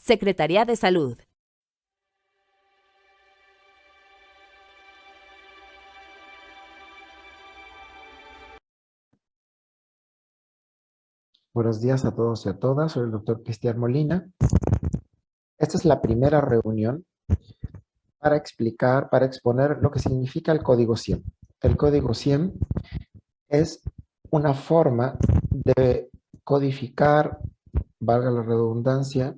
Secretaría de Salud. Buenos días a todos y a todas. Soy el doctor Cristian Molina. Esta es la primera reunión para explicar, para exponer lo que significa el código CIEM. El código CIEM es una forma de codificar, valga la redundancia,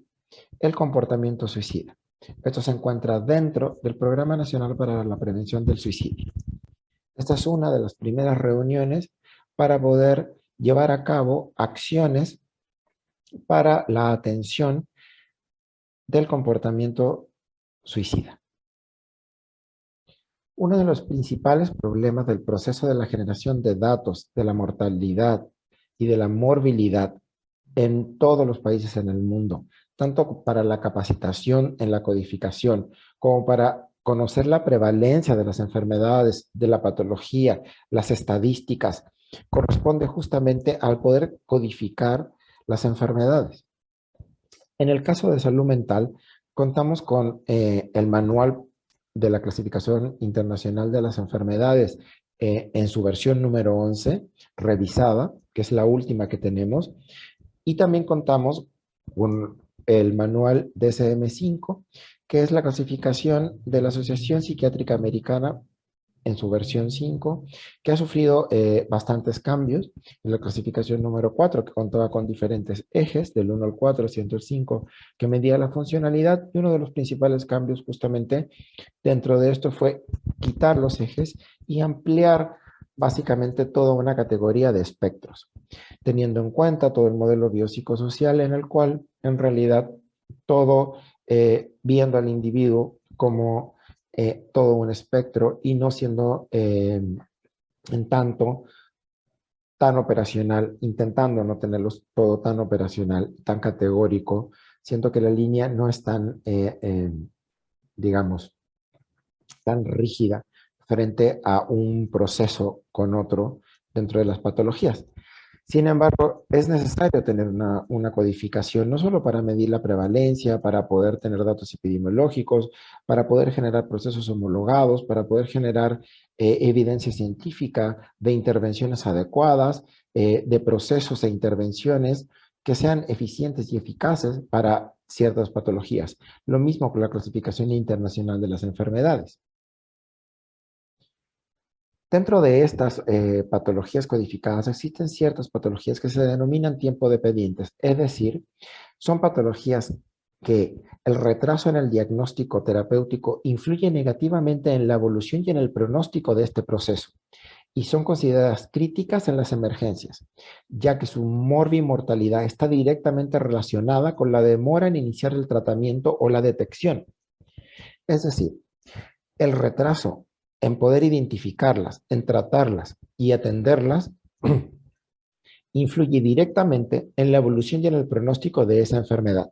el comportamiento suicida. Esto se encuentra dentro del Programa Nacional para la Prevención del Suicidio. Esta es una de las primeras reuniones para poder llevar a cabo acciones para la atención del comportamiento suicida. Uno de los principales problemas del proceso de la generación de datos de la mortalidad y de la morbilidad en todos los países en el mundo, tanto para la capacitación en la codificación como para conocer la prevalencia de las enfermedades, de la patología, las estadísticas, corresponde justamente al poder codificar las enfermedades. En el caso de salud mental, contamos con el manual de la clasificación internacional de las enfermedades en su versión número 11, revisada, que es la última que tenemos, y también contamos con el manual DSM-5, que es la clasificación de la Asociación Psiquiátrica Americana en su versión 5, que ha sufrido bastantes cambios. En la clasificación número 4, que contaba con diferentes ejes, del 1 al 4, 105, que medía la funcionalidad, y uno de los principales cambios justamente dentro de esto fue quitar los ejes y ampliar básicamente toda una categoría de espectros, teniendo en cuenta todo el modelo biopsicosocial en el cual en realidad todo viendo al individuo como todo un espectro y no siendo en tanto tan operacional, intentando no tenerlo todo tan operacional, tan categórico. Siento que la línea no es tan, digamos, tan rígida frente a un proceso con otro dentro de las patologías. Sin embargo, es necesario tener una codificación, no solo para medir la prevalencia, para poder tener datos epidemiológicos, para poder generar procesos homologados, para poder generar evidencia científica de intervenciones adecuadas, de procesos e intervenciones que sean eficientes y eficaces para ciertas patologías. Lo mismo con la clasificación internacional de las enfermedades. Dentro de estas patologías codificadas existen ciertas patologías que se denominan tiempo dependientes, es decir, son patologías que el retraso en el diagnóstico terapéutico influye negativamente en la evolución y en el pronóstico de este proceso y son consideradas críticas en las emergencias, ya que su morbimortalidad está directamente relacionada con la demora en iniciar el tratamiento o la detección. Es decir, el retraso en poder identificarlas, en tratarlas y atenderlas, influye directamente en la evolución y en el pronóstico de esa enfermedad.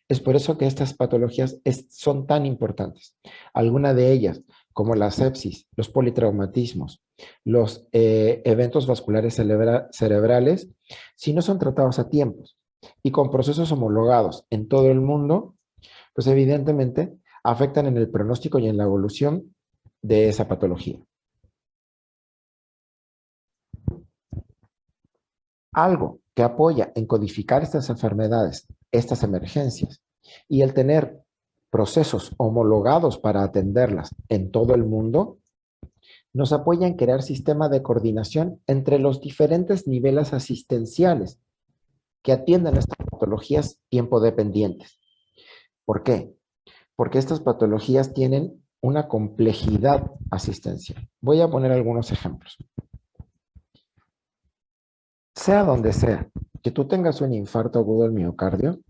Es por eso que estas patologías son tan importantes. Algunas de ellas, como la sepsis, los politraumatismos, los eventos vasculares cerebrales, si no son tratados a tiempos y con procesos homologados en todo el mundo, pues evidentemente afectan en el pronóstico y en la evolución de esa patología. Algo que apoya en codificar estas enfermedades, estas emergencias, y el tener procesos homologados para atenderlas en todo el mundo, nos apoya en crear sistemas de coordinación entre los diferentes niveles asistenciales que atienden estas patologías tiempo dependientes. ¿Por qué? Porque estas patologías tienen una complejidad asistencial. Voy a poner algunos ejemplos. Sea donde sea que tú tengas un infarto agudo del miocardio,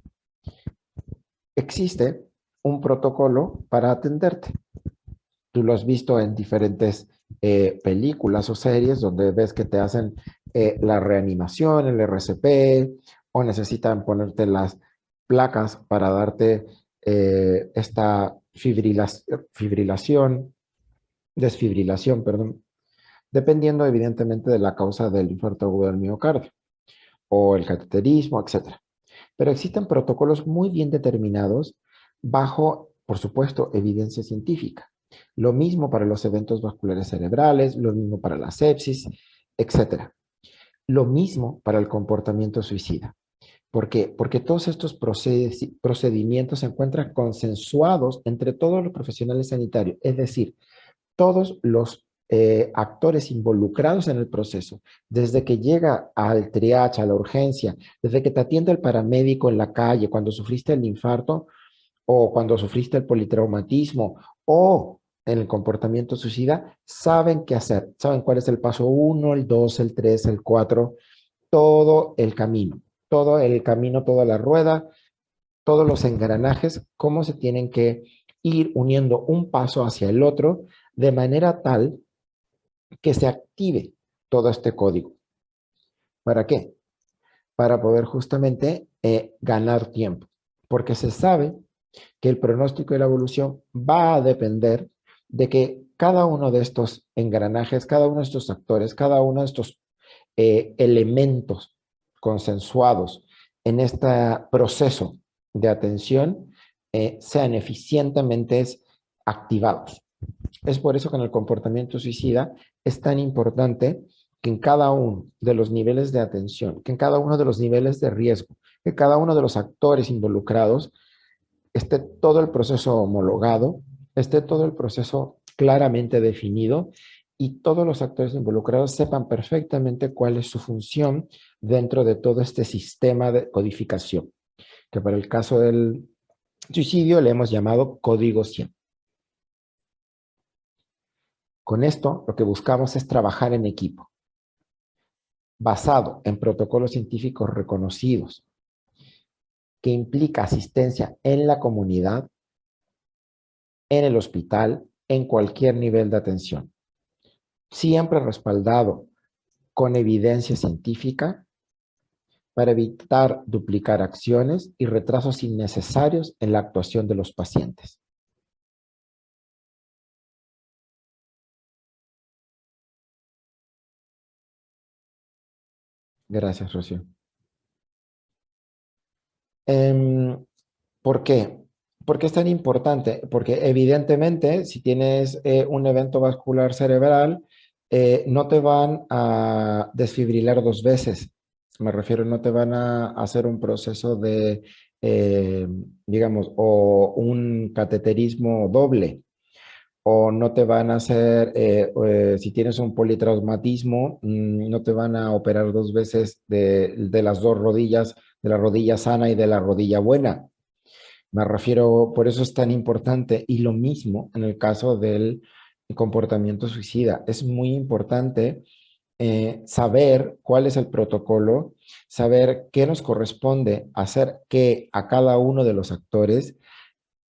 existe un protocolo para atenderte. Tú lo has visto en diferentes películas o series donde ves que te hacen la reanimación, el RCP, o necesitan ponerte las placas para darte esta desfibrilación, perdón, dependiendo evidentemente de la causa del infarto agudo del miocardio o el cateterismo, etcétera. Pero existen protocolos muy bien determinados bajo, por supuesto, evidencia científica. Lo mismo para los eventos vasculares cerebrales, lo mismo para la sepsis, etcétera. Lo mismo para el comportamiento suicida. ¿Por qué? Porque todos estos procedimientos se encuentran consensuados entre todos los profesionales sanitarios, es decir, todos los actores involucrados en el proceso, desde que llega al triage, a la urgencia, desde que te atiende el paramédico en la calle cuando sufriste el infarto o cuando sufriste el politraumatismo o en el comportamiento suicida, saben qué hacer, saben cuál es el paso uno, el 2, el 3, el 4, todo el camino, toda la rueda, todos los engranajes, cómo se tienen que ir uniendo un paso hacia el otro de manera tal que se active todo este código. ¿Para qué? Para poder justamente ganar tiempo, porque se sabe que el pronóstico y la evolución va a depender de que cada uno de estos engranajes, cada uno de estos actores, cada uno de estos elementos consensuados en este proceso de atención sean eficientemente activados. Es por eso que en el comportamiento suicida es tan importante que en cada uno de los niveles de atención, que en cada uno de los niveles de riesgo, que cada uno de los actores involucrados esté todo el proceso homologado, esté todo el proceso claramente definido y todos los actores involucrados sepan perfectamente cuál es su función dentro de todo este sistema de codificación, que para el caso del suicidio le hemos llamado código 100. Con esto, lo que buscamos es trabajar en equipo, basado en protocolos científicos reconocidos, que implica asistencia en la comunidad, en el hospital, en cualquier nivel de atención. Siempre respaldado con evidencia científica para evitar duplicar acciones y retrasos innecesarios en la actuación de los pacientes. Gracias, Rocío. ¿Por qué? ¿Por qué es tan importante? Porque evidentemente, si tienes un evento vascular cerebral, no te van a desfibrilar dos veces. Me refiero, no te van a hacer un proceso de, digamos, o un cateterismo doble, o no te van a hacer, si tienes un politraumatismo, no te van a operar dos veces de las dos rodillas, de la rodilla sana y de la rodilla buena. Me refiero, por eso es tan importante. Y lo mismo en el caso del comportamiento suicida. Es muy importante saber cuál es el protocolo, saber qué nos corresponde hacer qué a cada uno de los actores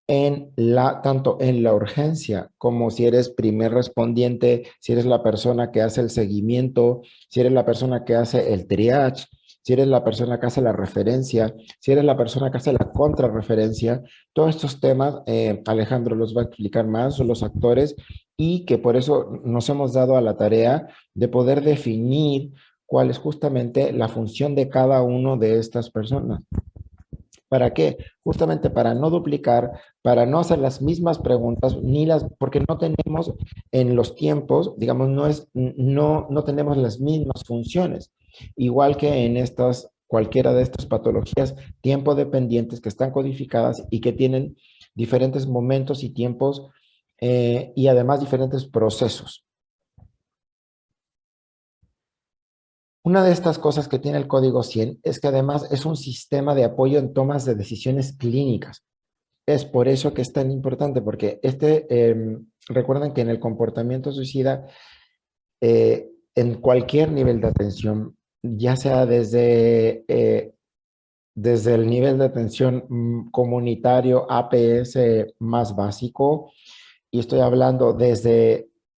tanto en la urgencia como si eres primer respondiente, si eres la persona que hace el seguimiento, si eres la persona que hace el triage, si eres la persona que hace la referencia, si eres la persona que hace la contrarreferencia. Todos estos temas, Alejandro los va a explicar más, son los actores, y que por eso nos hemos dado a la tarea de poder definir cuál es justamente la función de cada uno de estas personas. ¿Para qué? Justamente para no duplicar, para no hacer las mismas preguntas, porque no tenemos en los tiempos, digamos, no tenemos las mismas funciones. Igual que en cualquiera de estas patologías, tiempo dependientes que están codificadas y que tienen diferentes momentos y tiempos y además diferentes procesos. Una de estas cosas que tiene el código 100 es que además es un sistema de apoyo en tomas de decisiones clínicas. Es por eso que es tan importante, porque recuerden que en el comportamiento suicida, en cualquier nivel de atención, ya sea desde el nivel de atención comunitario APS más básico, y estoy hablando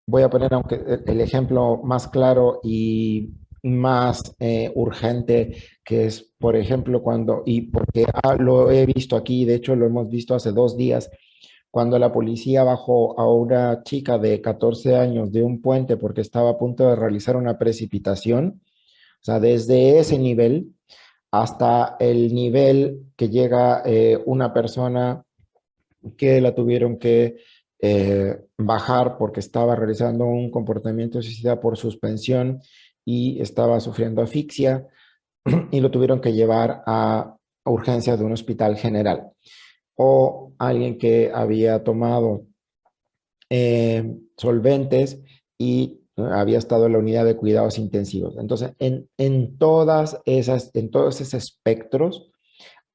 voy a poner aunque el ejemplo más claro y más urgente, que es, por ejemplo, y porque lo he visto aquí, de hecho lo hemos visto hace 2 días, cuando la policía bajó a una chica de 14 años de un puente porque estaba a punto de realizar una precipitación, o sea, desde ese nivel hasta el nivel que llega una persona que la tuvieron que bajar porque estaba realizando un comportamiento suicida por suspensión y estaba sufriendo asfixia y lo tuvieron que llevar a urgencias de un hospital general. O alguien que había tomado solventes y había estado en la unidad de cuidados intensivos. Entonces, en todos esos espectros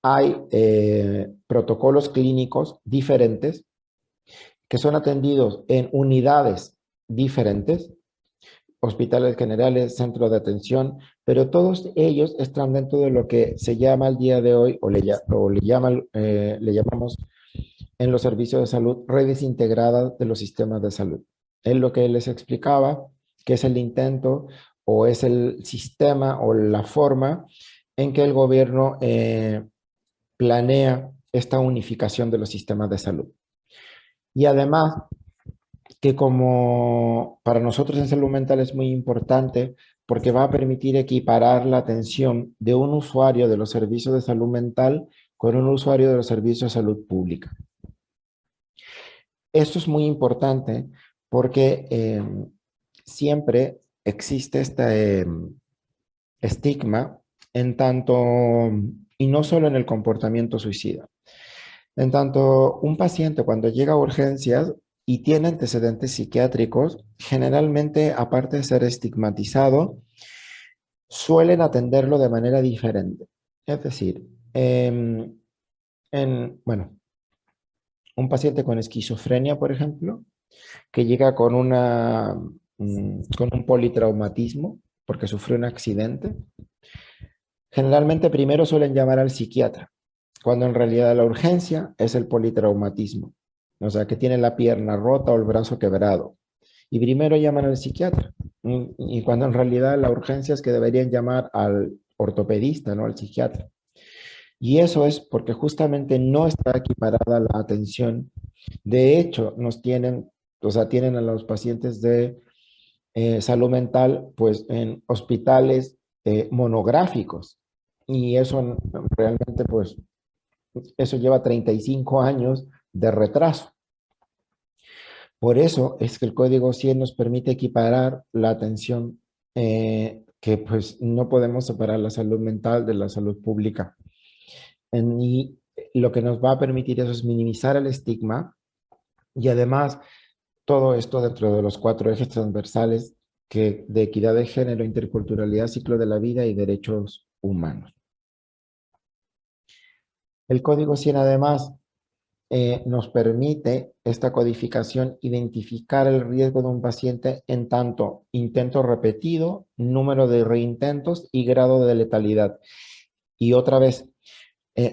hay protocolos clínicos diferentes que son atendidos en unidades diferentes, hospitales generales, centros de atención, pero todos ellos están dentro de lo que se llama al día de hoy, le llamamos en los servicios de salud, redes integradas de los sistemas de salud. Es lo que les explicaba, que es el intento o es el sistema o la forma en que el gobierno planea esta unificación de los sistemas de salud. Y además, que como para nosotros en salud mental es muy importante porque va a permitir equiparar la atención de un usuario de los servicios de salud mental con un usuario de los servicios de salud pública. Esto es muy importante porque siempre existe este estigma en tanto, y no solo en el comportamiento suicida, en tanto un paciente cuando llega a urgencias y tiene antecedentes psiquiátricos, generalmente, aparte de ser estigmatizado, suelen atenderlo de manera diferente. Es decir, bueno, un paciente con esquizofrenia, por ejemplo, que llega con con un politraumatismo porque sufrió un accidente, generalmente primero suelen llamar al psiquiatra, cuando en realidad la urgencia es el politraumatismo, o sea, que tiene la pierna rota o el brazo quebrado. Y primero llaman al psiquiatra, y cuando en realidad la urgencia es que deberían llamar al ortopedista, no al psiquiatra. Y eso es porque justamente no está equiparada la atención. De hecho, o sea, tienen a los pacientes de salud mental, pues en hospitales monográficos. Y eso realmente, pues, eso lleva 35 años de retraso. Por eso es que el código 100 nos permite equiparar la atención, que pues no podemos separar la salud mental de la salud pública. Y lo que nos va a permitir eso es minimizar el estigma y además todo esto dentro de los 4 ejes transversales de equidad de género, interculturalidad, ciclo de la vida y derechos humanos. El código 100 además nos permite esta codificación identificar el riesgo de un paciente en tanto intento repetido, número de reintentos y grado de letalidad. Y otra vez,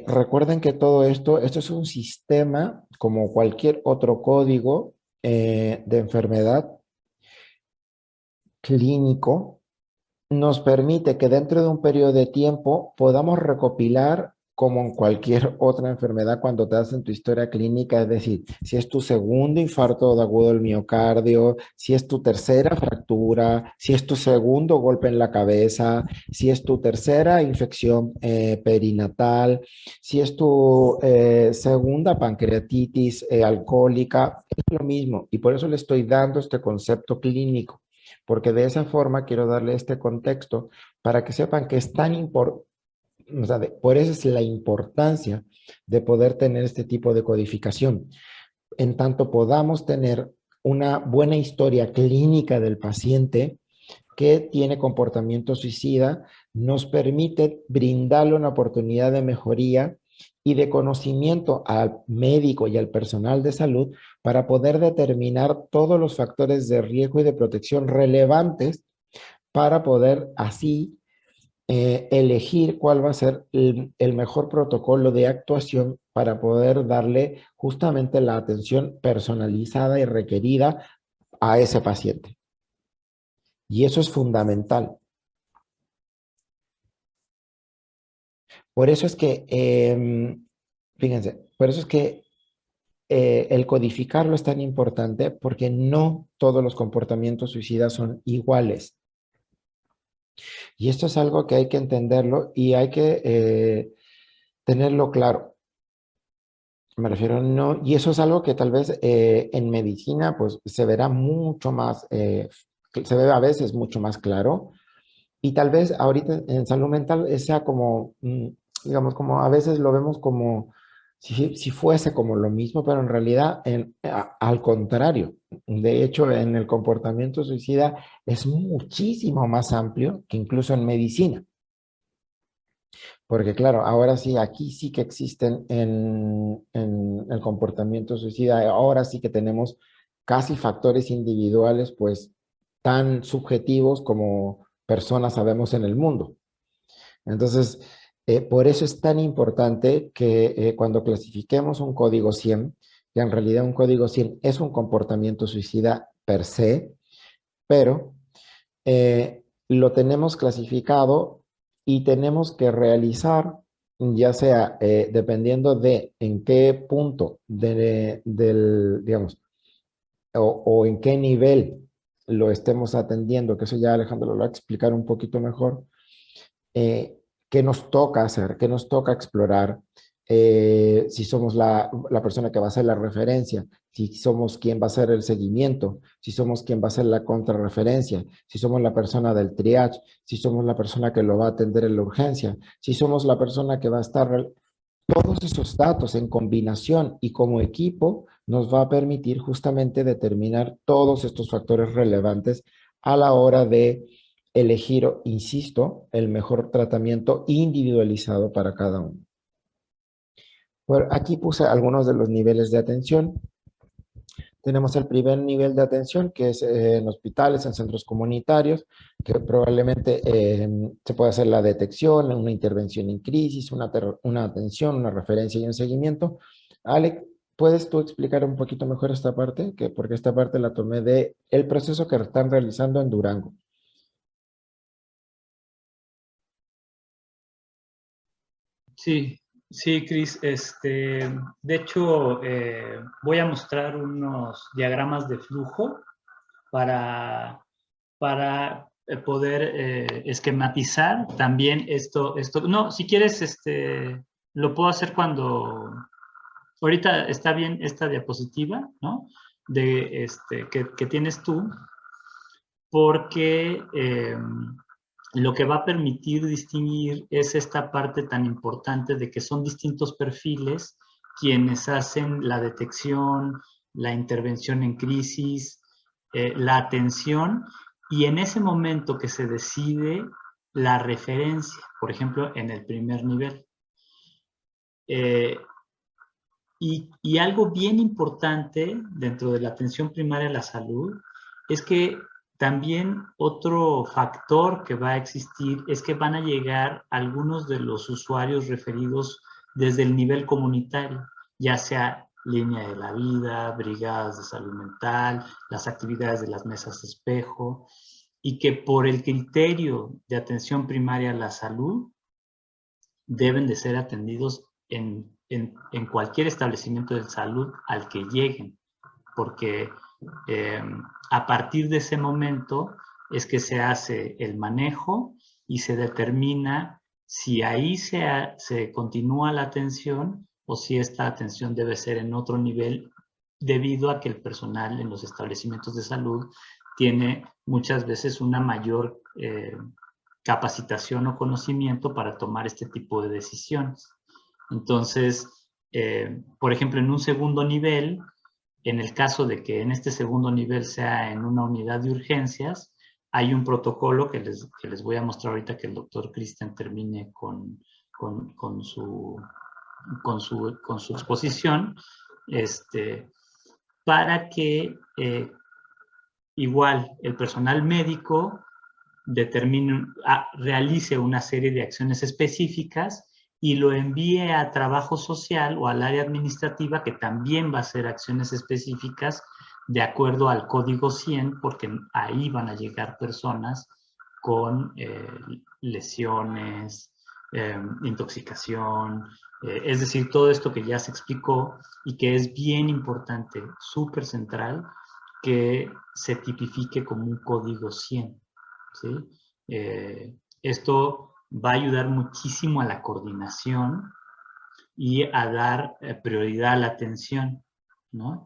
recuerden que todo esto es un sistema como cualquier otro código de enfermedad clínico, nos permite que dentro de un periodo de tiempo podamos recopilar como en cualquier otra enfermedad cuando te hacen tu historia clínica, es decir, si es tu segundo infarto de agudo del miocardio, si es tu tercera fractura, si es tu segundo golpe en la cabeza, si es tu tercera infección perinatal, si es tu segunda pancreatitis alcohólica, es lo mismo y por eso le estoy dando este concepto clínico porque de esa forma quiero darle este contexto para que sepan que es tan importante, o sea, por eso es la importancia de poder tener este tipo de codificación. En tanto podamos tener una buena historia clínica del paciente que tiene comportamiento suicida, nos permite brindarle una oportunidad de mejoría y de conocimiento al médico y al personal de salud para poder determinar todos los factores de riesgo y de protección relevantes para poder así elegir cuál va a ser el mejor protocolo de actuación para poder darle justamente la atención personalizada y requerida a ese paciente. Y eso es fundamental. Por eso es que, fíjense, por eso es que el codificarlo es tan importante porque no todos los comportamientos suicidas son iguales. Y esto es algo que hay que entenderlo y hay que tenerlo claro. Me refiero, no, y eso es algo que tal vez en medicina pues se verá mucho más, se ve a veces mucho más claro, y tal vez ahorita en salud mental sea como, digamos, como a veces lo vemos como si fuese como lo mismo, pero en realidad al contrario. De hecho, en el comportamiento suicida es muchísimo más amplio que incluso en medicina. Porque claro, ahora sí, aquí sí que existen en el comportamiento suicida, ahora sí que tenemos casi factores individuales, pues tan subjetivos como personas sabemos en el mundo. Entonces, por eso es tan importante que cuando clasifiquemos un código 100, que en realidad un código 100 es un comportamiento suicida per se, pero lo tenemos clasificado y tenemos que realizar, ya sea dependiendo de en qué punto digamos, o en qué nivel lo estemos atendiendo, que eso ya Alejandro lo va a explicar un poquito mejor, qué nos toca hacer, qué nos toca explorar, si somos la persona que va a hacer la referencia, si somos quien va a hacer el seguimiento, si somos quien va a hacer la contrarreferencia, si somos la persona del triage, si somos la persona que lo va a atender en la urgencia, si somos la persona que va a estar. Todos esos datos en combinación y como equipo nos va a permitir justamente determinar todos estos factores relevantes a la hora de elegir, insisto, el mejor tratamiento individualizado para cada uno. Bueno, aquí puse algunos de los niveles de atención. Tenemos el primer nivel de atención, que es en hospitales, en centros comunitarios, que probablemente se puede hacer la detección, una intervención en crisis, una atención, una referencia y un seguimiento. Alec, ¿puedes tú explicar un poquito mejor esta parte? Porque esta parte la tomé de el proceso que están realizando en Durango. Sí, sí, Cris. De hecho, voy a mostrar unos diagramas de flujo para, para poder esquematizar también esto. No, si quieres, lo puedo hacer cuando, ahorita está bien esta diapositiva, ¿no? Que tienes tú, porque lo que va a permitir distinguir es esta parte tan importante de que son distintos perfiles quienes hacen la detección, la intervención en crisis, la atención, y en ese momento que se decide la referencia, por ejemplo, en el primer nivel. Eh, y algo bien importante dentro de la atención primaria a la salud es que también otro factor que va a existir es que van a llegar algunos de los usuarios referidos desde el nivel comunitario, ya sea línea de la vida, brigadas de salud mental, las actividades de las mesas de espejo, y que por el criterio de atención primaria a la salud deben de ser atendidos en cualquier establecimiento de salud al que lleguen, porque eh, a partir de ese momento es que se hace el manejo y se determina si ahí se continúa la atención o si esta atención debe ser en otro nivel, debido a que el personal en los establecimientos de salud tiene muchas veces una mayor capacitación o conocimiento para tomar este tipo de decisiones. Entonces, por ejemplo, en un segundo nivel, en el caso de que en este segundo nivel sea en una unidad de urgencias, hay un protocolo que les voy a mostrar ahorita que el doctor Cristian termine con, con, su, con su exposición, para que igual el personal médico realice una serie de acciones específicas y lo envíe a trabajo social o al área administrativa, que también va a hacer acciones específicas de acuerdo al código 100, porque ahí van a llegar personas con lesiones, intoxicación, es decir, todo esto que ya se explicó y que es bien importante, súper central, que se tipifique como un código 100. ¿Sí? Esto va a ayudar muchísimo a la coordinación y a dar prioridad a la atención, ¿no?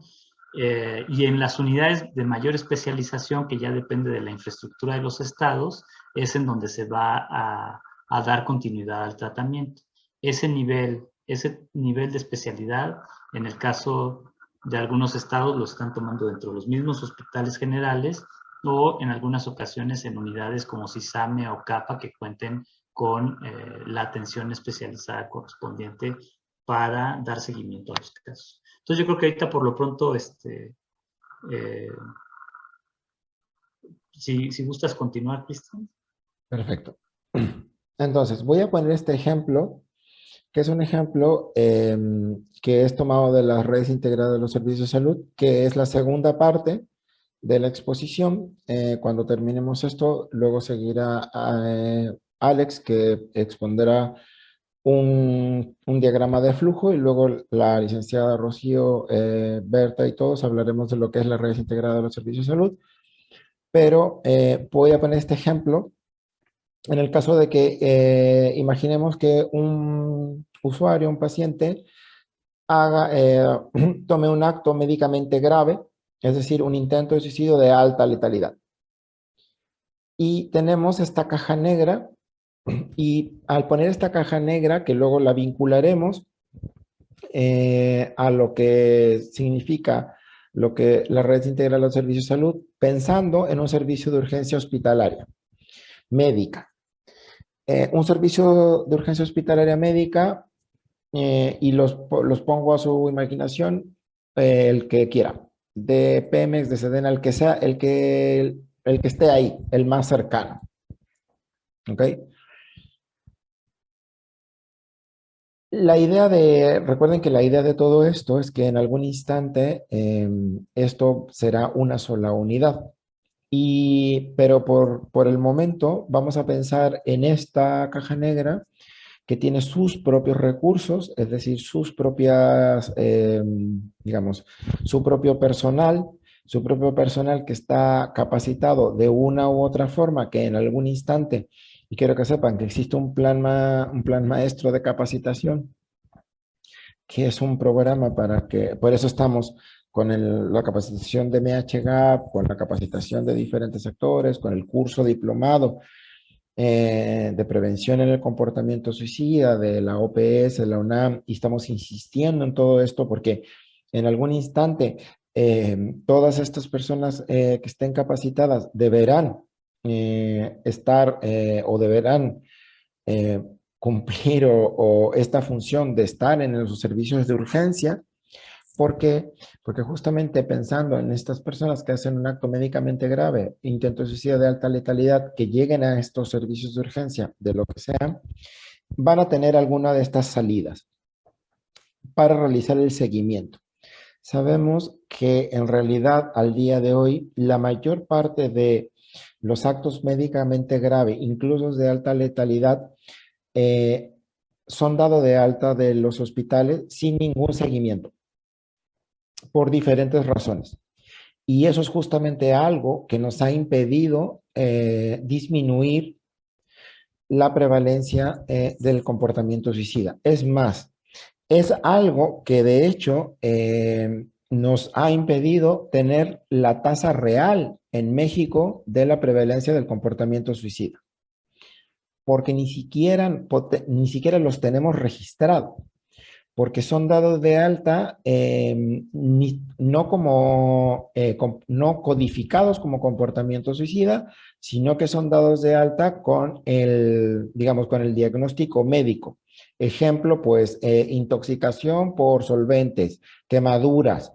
Y en las unidades de mayor especialización, que ya depende de la infraestructura de los estados, es en donde se va a dar continuidad al tratamiento. Ese nivel de especialidad, en el caso de algunos estados, lo están tomando dentro de los mismos hospitales generales o en algunas ocasiones en unidades como CISAME o CAPA que cuenten con la atención especializada correspondiente para dar seguimiento a los casos. Entonces yo creo que ahorita por lo pronto, si gustas continuar, Cristian. Perfecto. Entonces, voy a poner este ejemplo, que es un ejemplo que es tomado de las redes integradas de los servicios de salud, que es la segunda parte de la exposición. Cuando terminemos esto, luego seguirá Alex, que expondrá un diagrama de flujo, y luego la licenciada Rocío, Berta y todos hablaremos de lo que es la red integrada de los servicios de salud. Pero voy a poner este ejemplo en el caso de que imaginemos que un usuario, un paciente, tome un acto médicamente grave, es decir, un intento de suicidio de alta letalidad. Y tenemos esta caja negra, y al poner esta caja negra, que luego la vincularemos a lo que significa lo que la red integra los servicios de salud, pensando en un servicio de urgencia hospitalaria médica. Un servicio de urgencia hospitalaria médica, y los pongo a su imaginación, el que quiera, de Pemex, de Sedena, el que sea, el que esté ahí, el más cercano. ¿Ok? Recuerden que la idea de todo esto es que en algún instante esto será una sola unidad. Pero por el momento vamos a pensar en esta caja negra que tiene sus propios recursos, es decir, sus propias, digamos, su propio personal que está capacitado de una u otra forma, que en algún instante, y quiero que sepan que existe un plan maestro de capacitación, que es un programa por eso estamos con la capacitación de MHGAP, con la capacitación de diferentes actores, con el curso diplomado de prevención en el comportamiento suicida de la OPS, de la UNAM, y estamos insistiendo en todo esto porque en algún instante todas estas personas que estén capacitadas deberán estar o deberán cumplir o esta función de estar en los servicios de urgencia. ¿Por qué? Porque justamente pensando en estas personas que hacen un acto médicamente grave, intento de suicidio de alta letalidad, que lleguen a estos servicios de urgencia, de lo que sea, van a tener alguna de estas salidas para realizar el seguimiento. Sabemos que en realidad al día de hoy la mayor parte de los actos médicamente graves, incluso de alta letalidad, son dados de alta de los hospitales sin ningún seguimiento, por diferentes razones. Y eso es justamente algo que nos ha impedido disminuir la prevalencia del comportamiento suicida. Es más, es algo que de hecho nos ha impedido tener la tasa real en México de la prevalencia del comportamiento suicida, porque ni siquiera los tenemos registrados, porque son dados de alta no codificados como comportamiento suicida, sino que son dados de alta con digamos, con el diagnóstico médico. Ejemplo, pues, intoxicación por solventes, quemaduras,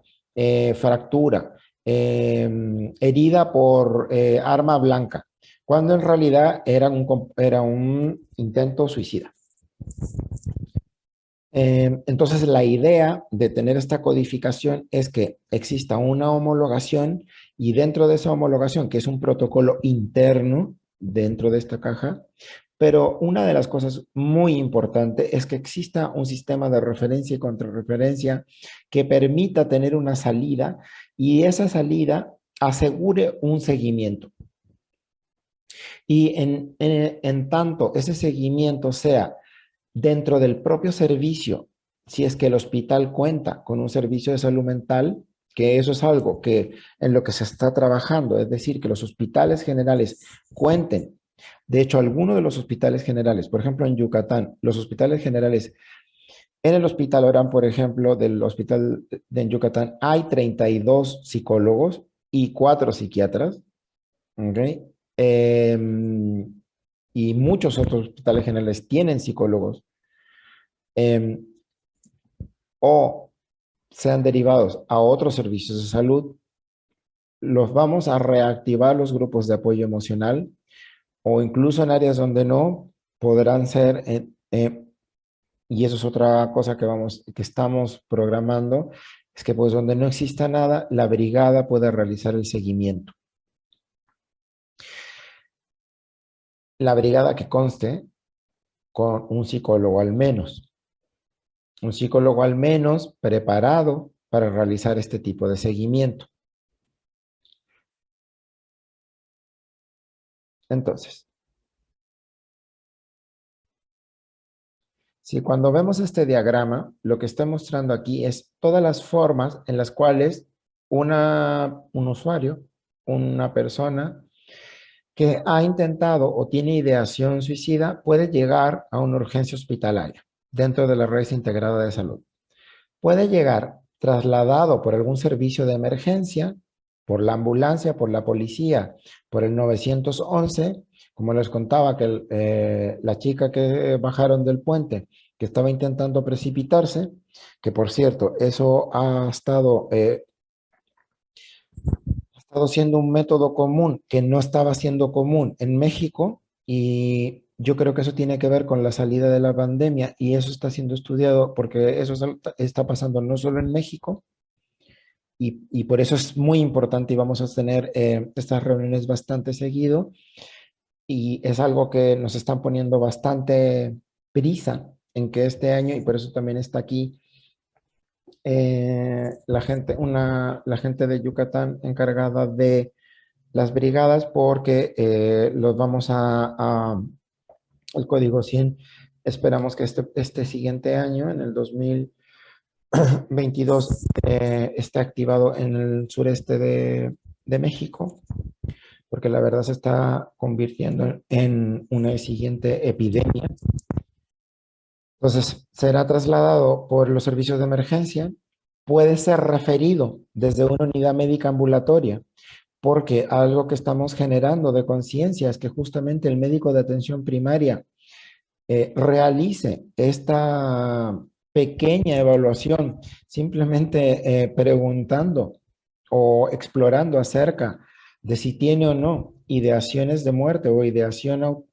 fractura, herida por arma blanca, cuando en realidad era un intento suicida. Entonces, la idea de tener esta codificación es que exista una homologación, y dentro de esa homologación, que es un protocolo interno dentro de esta caja, pero una de las cosas muy importantes es que exista un sistema de referencia y contrarreferencia que permita tener una salida, y esa salida asegure un seguimiento. Y en tanto ese seguimiento sea dentro del propio servicio, si es que el hospital cuenta con un servicio de salud mental, que eso es algo que en lo que se está trabajando, es decir, que los hospitales generales cuenten. De hecho, algunos de los hospitales generales, por ejemplo en Yucatán, los hospitales generales, en el hospital Orán, por ejemplo, del hospital de Yucatán, hay 32 psicólogos y 4 psiquiatras, ¿ok? Y muchos otros hospitales generales tienen psicólogos. em, o sean derivados a otros servicios de salud, los vamos a reactivar los grupos de apoyo emocional o incluso en áreas donde no, podrán ser, y eso es otra cosa que estamos programando, es que pues donde no exista nada, la brigada puede realizar el seguimiento. La brigada que conste con un psicólogo al menos. Un psicólogo al menos preparado para realizar este tipo de seguimiento. Entonces, si cuando vemos este diagrama, lo que está mostrando aquí es todas las formas en las cuales un usuario, una persona que ha intentado o tiene ideación suicida puede llegar a una urgencia hospitalaria dentro de la red integrada de salud. Puede llegar trasladado por algún servicio de emergencia, por la ambulancia, por la policía, por el 911, como les contaba que la chica que bajaron del puente, que estaba intentando precipitarse, que por cierto, eso ha estado siendo un método común que no estaba siendo común en México, y yo creo que eso tiene que ver con la salida de la pandemia y eso está siendo estudiado porque eso está pasando no solo en México, y por eso es muy importante y vamos a tener estas reuniones bastante seguido, y es algo que nos están poniendo bastante prisa en que este año, y por eso también está aquí la gente de Yucatán encargada de las brigadas, porque los vamos el código 100, esperamos que este siguiente año, en el 2022, esté activado en el sureste de México, porque la verdad se está convirtiendo en una siguiente epidemia. Entonces, será trasladado por los servicios de emergencia, puede ser referido desde una unidad médica ambulatoria, porque algo que estamos generando de conciencia es que justamente el médico de atención primaria realice esta pequeña evaluación, simplemente preguntando o explorando acerca de si tiene o no ideaciones de muerte o ideación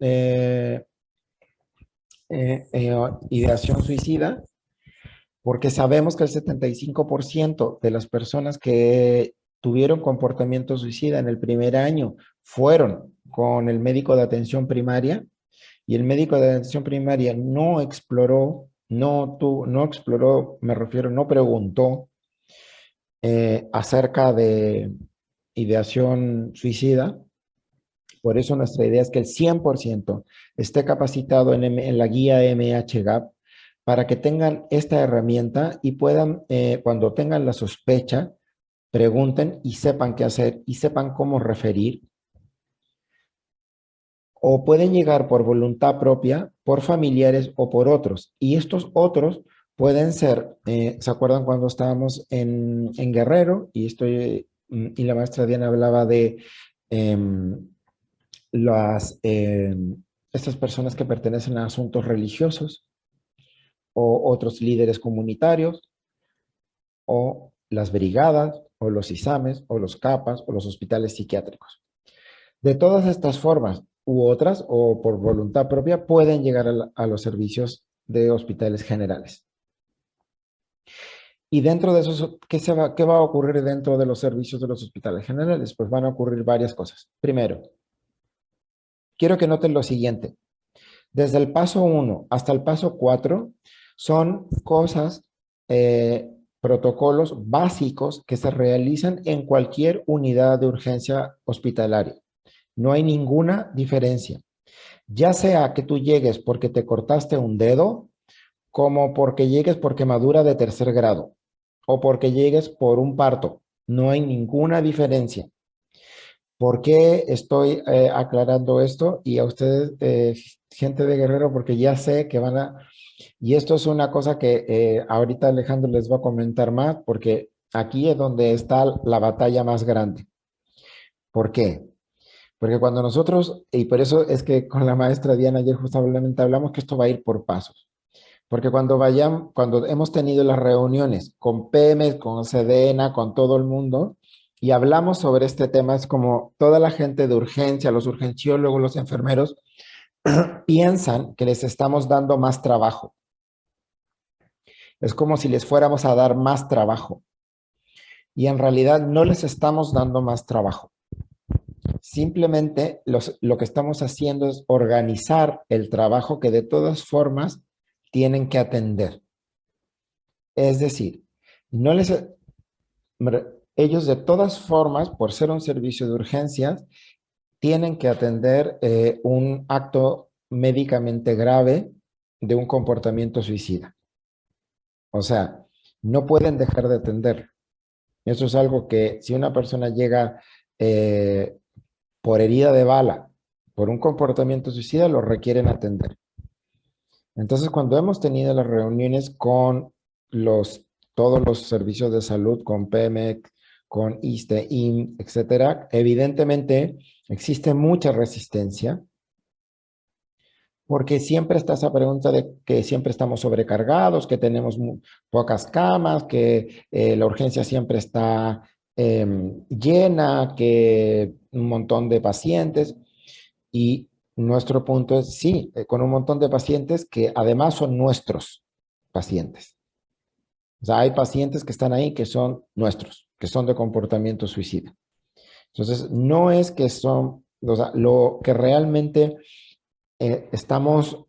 suicida, porque sabemos que el 75% de las personas que tuvieron comportamiento suicida en el primer año fueron con el médico de atención primaria, y el médico de atención primaria no exploró, no exploró, me refiero, no preguntó acerca de ideación suicida. Por eso nuestra idea es que el 100% esté capacitado en la guía MHGAP, para que tengan esta herramienta y puedan, cuando tengan la sospecha, pregunten y sepan qué hacer y sepan cómo referir. O pueden llegar por voluntad propia, por familiares o por otros. Y estos otros pueden ser, ¿se acuerdan cuando estábamos en Guerrero? Y la maestra Diana hablaba de em, estas personas que pertenecen a asuntos religiosos, o otros líderes comunitarios, o las brigadas, o los ISAMES, o los CAPAS, o los hospitales psiquiátricos. De todas estas formas u otras, o por voluntad propia, pueden llegar a los servicios de hospitales generales. Y dentro de eso, ¿qué va a ocurrir dentro de los servicios de los hospitales generales? Pues van a ocurrir varias cosas. Primero, quiero que noten lo siguiente. Desde el paso 1 hasta el paso 4 son cosas, protocolos básicos que se realizan en cualquier unidad de urgencia hospitalaria. No hay ninguna diferencia. Ya sea que tú llegues porque te cortaste un dedo, como porque llegues por quemadura de tercer grado o porque llegues por un parto. No hay ninguna diferencia. ¿Por qué estoy aclarando esto? Y a ustedes, gente de Guerrero, porque ya sé que van a... Y esto es una cosa que ahorita Alejandro les va a comentar más, porque aquí es donde está la batalla más grande. ¿Por qué? Porque cuando nosotros, y por eso es que con la maestra Diana ayer justamente hablamos que esto va a ir por pasos. Porque cuando hemos tenido las reuniones con PEMES, con SEDENA, con todo el mundo, y hablamos sobre este tema, es como toda la gente de urgencia, los urgenciólogos, los enfermeros, piensan que les estamos dando más trabajo. Es como si les fuéramos a dar más trabajo. Y en realidad no les estamos dando más trabajo. Simplemente lo que estamos haciendo es organizar el trabajo que de todas formas tienen que atender. Es decir, no les, ellos de todas formas, por ser un servicio de urgencias, tienen que atender un acto médicamente grave de un comportamiento suicida. O sea, no pueden dejar de atender. Eso es algo que si una persona llega eh, por herida de bala, por un comportamiento suicida, lo requieren atender. Entonces, cuando hemos tenido las reuniones con todos los servicios de salud, con PEMEC, con ISSSTE, IMSS, etcétera, evidentemente existe mucha resistencia porque siempre está esa pregunta de que siempre estamos sobrecargados, que tenemos pocas camas, que la urgencia siempre está llena, que un montón de pacientes. Y nuestro punto es, sí, con un montón de pacientes que además son nuestros pacientes. O sea, hay pacientes que están ahí que son nuestros, que son de comportamiento suicida. Entonces, no es que son, o sea, lo que realmente estamos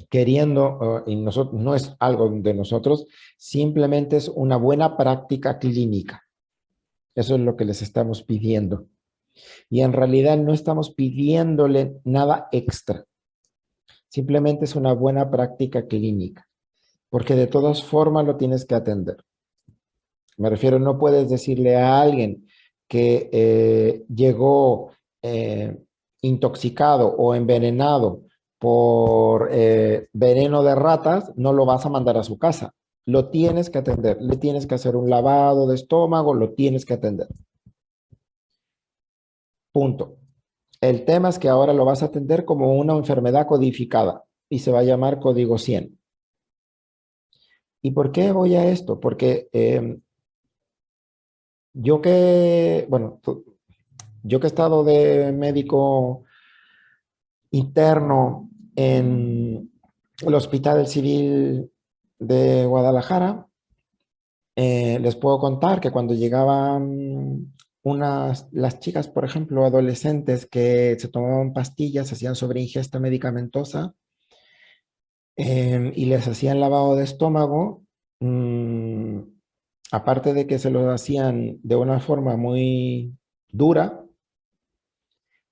queriendo, y nosotros, no es algo de nosotros, simplemente es una buena práctica clínica. Eso es lo que les estamos pidiendo. Y en realidad no estamos pidiéndole nada extra. Simplemente es una buena práctica clínica, porque de todas formas lo tienes que atender. Me refiero, no puedes decirle a alguien que llegó eh, intoxicado o envenenado por veneno de ratas, no lo vas a mandar a su casa. Lo tienes que atender, le tienes que hacer un lavado de estómago, lo tienes que atender. Punto. El tema es que ahora lo vas a atender como una enfermedad codificada y se va a llamar código 100. ¿Y por qué voy a esto? Porque bueno, yo que he estado de médico interno en el Hospital Civil de Guadalajara, les puedo contar que cuando llegaban las chicas, por ejemplo, adolescentes que se tomaban pastillas, hacían sobreingesta medicamentosa y les hacían lavado de estómago, aparte de que se lo hacían de una forma muy dura,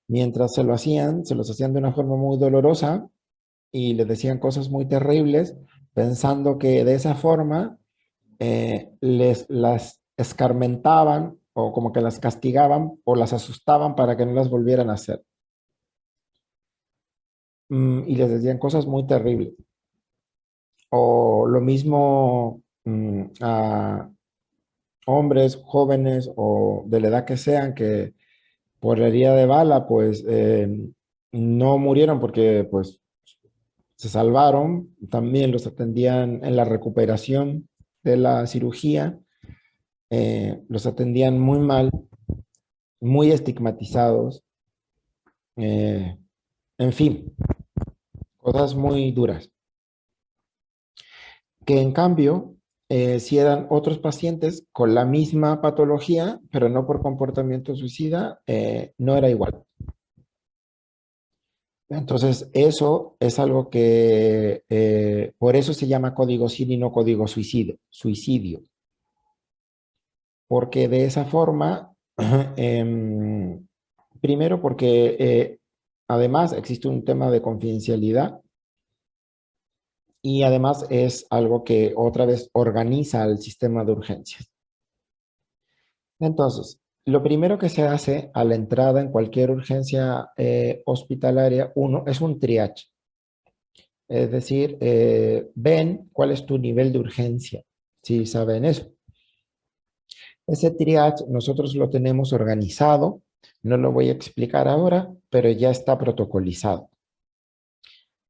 mientras se los hacían de una forma muy dolorosa y les decían cosas muy terribles, pensando que de esa forma las escarmentaban o como que las castigaban o las asustaban para que no las volvieran a hacer. Y les decían cosas muy terribles. O lo mismo a hombres jóvenes o de la edad que sean que por la herida de bala pues no murieron porque pues se salvaron, también los atendían en la recuperación de la cirugía, los atendían muy mal, muy estigmatizados, eh, en fin, cosas muy duras. Que en cambio, si eran otros pacientes con la misma patología, pero no por comportamiento suicida, no era igual. Entonces, eso es algo que, por eso se llama código CID y no código suicidio, porque de esa forma Primero porque además existe un tema de confidencialidad y además es algo que otra vez organiza el sistema de urgencias. Entonces, lo primero que se hace a la entrada en cualquier urgencia hospitalaria, uno, es un triage. Es decir, ven cuál es tu nivel de urgencia, si saben eso. Ese triage nosotros lo tenemos organizado, no lo voy a explicar ahora, pero ya está protocolizado.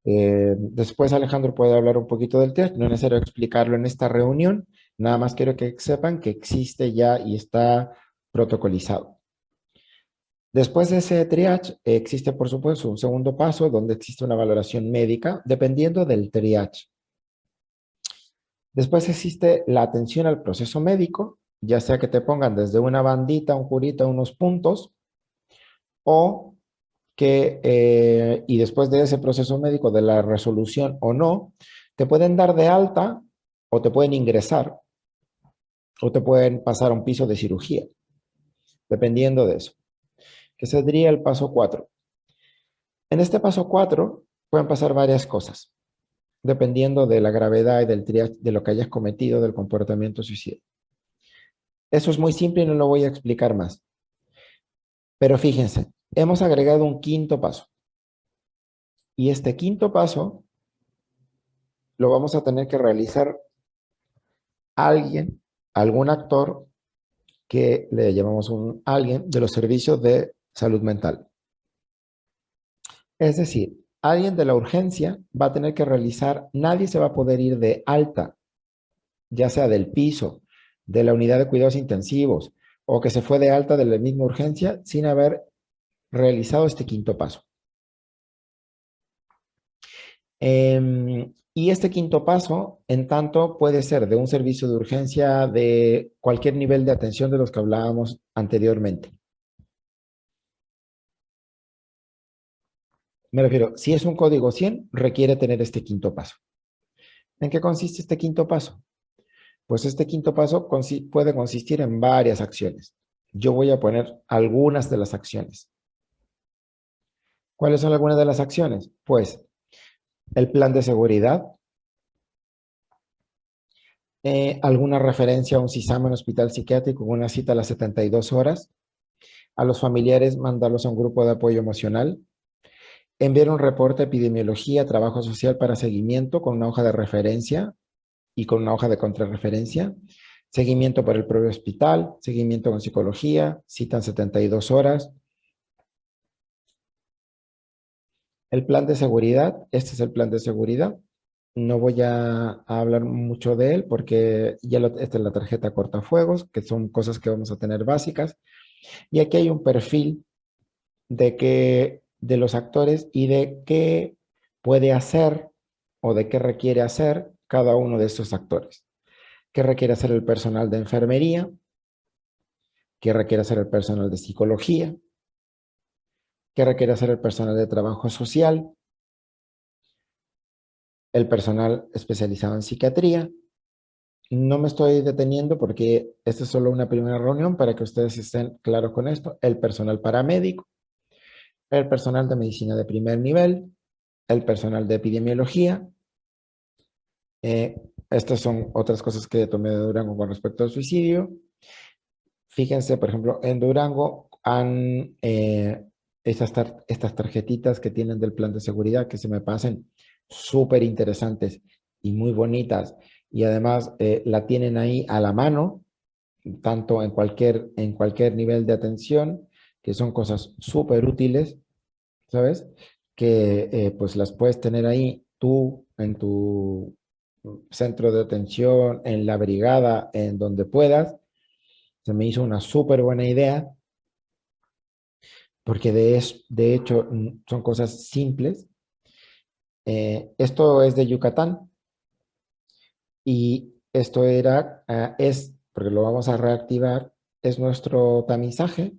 Después Alejandro puede hablar un poquito del triage, no es necesario explicarlo en esta reunión, nada más quiero que sepan que existe ya y está protocolizado. Después de ese triage, existe por supuesto un segundo paso donde existe una valoración médica dependiendo del triage. Después existe la atención al proceso médico, ya sea que te pongan desde una bandita, un curita, unos puntos, o que, y después de ese proceso médico, de la resolución o no, te pueden dar de alta o te pueden ingresar o te pueden pasar a un piso de cirugía, dependiendo de eso, que sería el paso 4. En este paso 4 pueden pasar varias cosas, dependiendo de la gravedad y del triage, de lo que hayas cometido, del comportamiento suicida. Eso es muy simple y no lo voy a explicar más. Pero fíjense, hemos agregado un quinto paso. Y este quinto paso lo vamos a tener que realizar alguien, algún actor que le llamamos alguien de los servicios de salud mental. Es decir, alguien de la urgencia va a tener que realizar, nadie se va a poder ir de alta, ya sea del piso, de la unidad de cuidados intensivos, o que se fue de alta de la misma urgencia sin haber realizado este quinto paso. Y este quinto paso, en tanto, puede ser de un servicio de urgencia de cualquier nivel de atención de los que hablábamos anteriormente. Me refiero, si es un código 100, requiere tener este quinto paso. ¿En qué consiste este quinto paso? Pues este quinto paso puede consistir en varias acciones. Yo voy a poner algunas de las acciones. ¿Cuáles son algunas de las acciones? Pues el plan de seguridad, alguna referencia a un CISAM en hospital psiquiátrico con una cita a las 72 horas, a los familiares mandarlos a un grupo de apoyo emocional, enviar un reporte de epidemiología, trabajo social para seguimiento con una hoja de referencia y con una hoja de contrarreferencia, seguimiento para el propio hospital, seguimiento con psicología, cita en 72 horas. El plan de seguridad, este es el plan de seguridad. No voy a hablar mucho de él porque esta es la tarjeta cortafuegos, que son cosas que vamos a tener básicas. Y aquí hay un perfil de los actores y de qué puede hacer o de qué requiere hacer cada uno de estos actores. ¿Qué requiere hacer el personal de enfermería? ¿Qué requiere hacer el personal de psicología? ¿Qué requiere hacer el personal de trabajo social? El personal especializado en psiquiatría. No me estoy deteniendo porque esta es solo una primera reunión para que ustedes estén claros con esto. El personal paramédico, el personal de medicina de primer nivel, el personal de epidemiología. Estas son otras cosas que tomé de Durango con respecto al suicidio. Fíjense, por ejemplo, en Durango han estas tarjetitas que tienen del plan de seguridad que se me pasen súper interesantes y muy bonitas. Y además la tienen ahí a la mano, tanto en cualquier nivel de atención, que son cosas súper útiles, ¿sabes? Que pues las puedes tener ahí tú en tu centro de atención, en la brigada, en donde puedas. Se me hizo una súper buena idea porque de hecho son cosas simples. Esto es de Yucatán y esto porque lo vamos a reactivar, es nuestro tamizaje,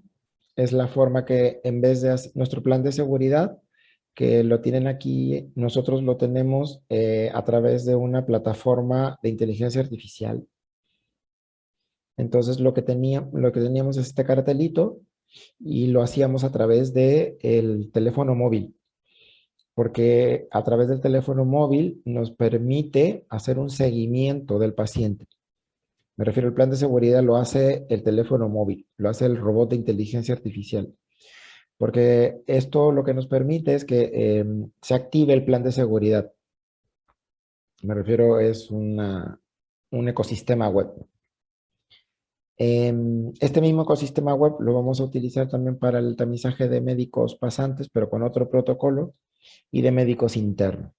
es la forma que en vez de hacer nuestro plan de seguridad, que lo tienen aquí, nosotros lo tenemos a través de una plataforma de inteligencia artificial. Entonces lo que teníamos es este cartelito y lo hacíamos a través del teléfono móvil, porque a través del teléfono móvil nos permite hacer un seguimiento del paciente. Me refiero, al plan de seguridad lo hace el teléfono móvil, lo hace el robot de inteligencia artificial, porque esto lo que nos permite es que se active el plan de seguridad. Me refiero, es un ecosistema web. Este mismo ecosistema web lo vamos a utilizar también para el tamizaje de médicos pasantes, pero con otro protocolo, y de médicos internos.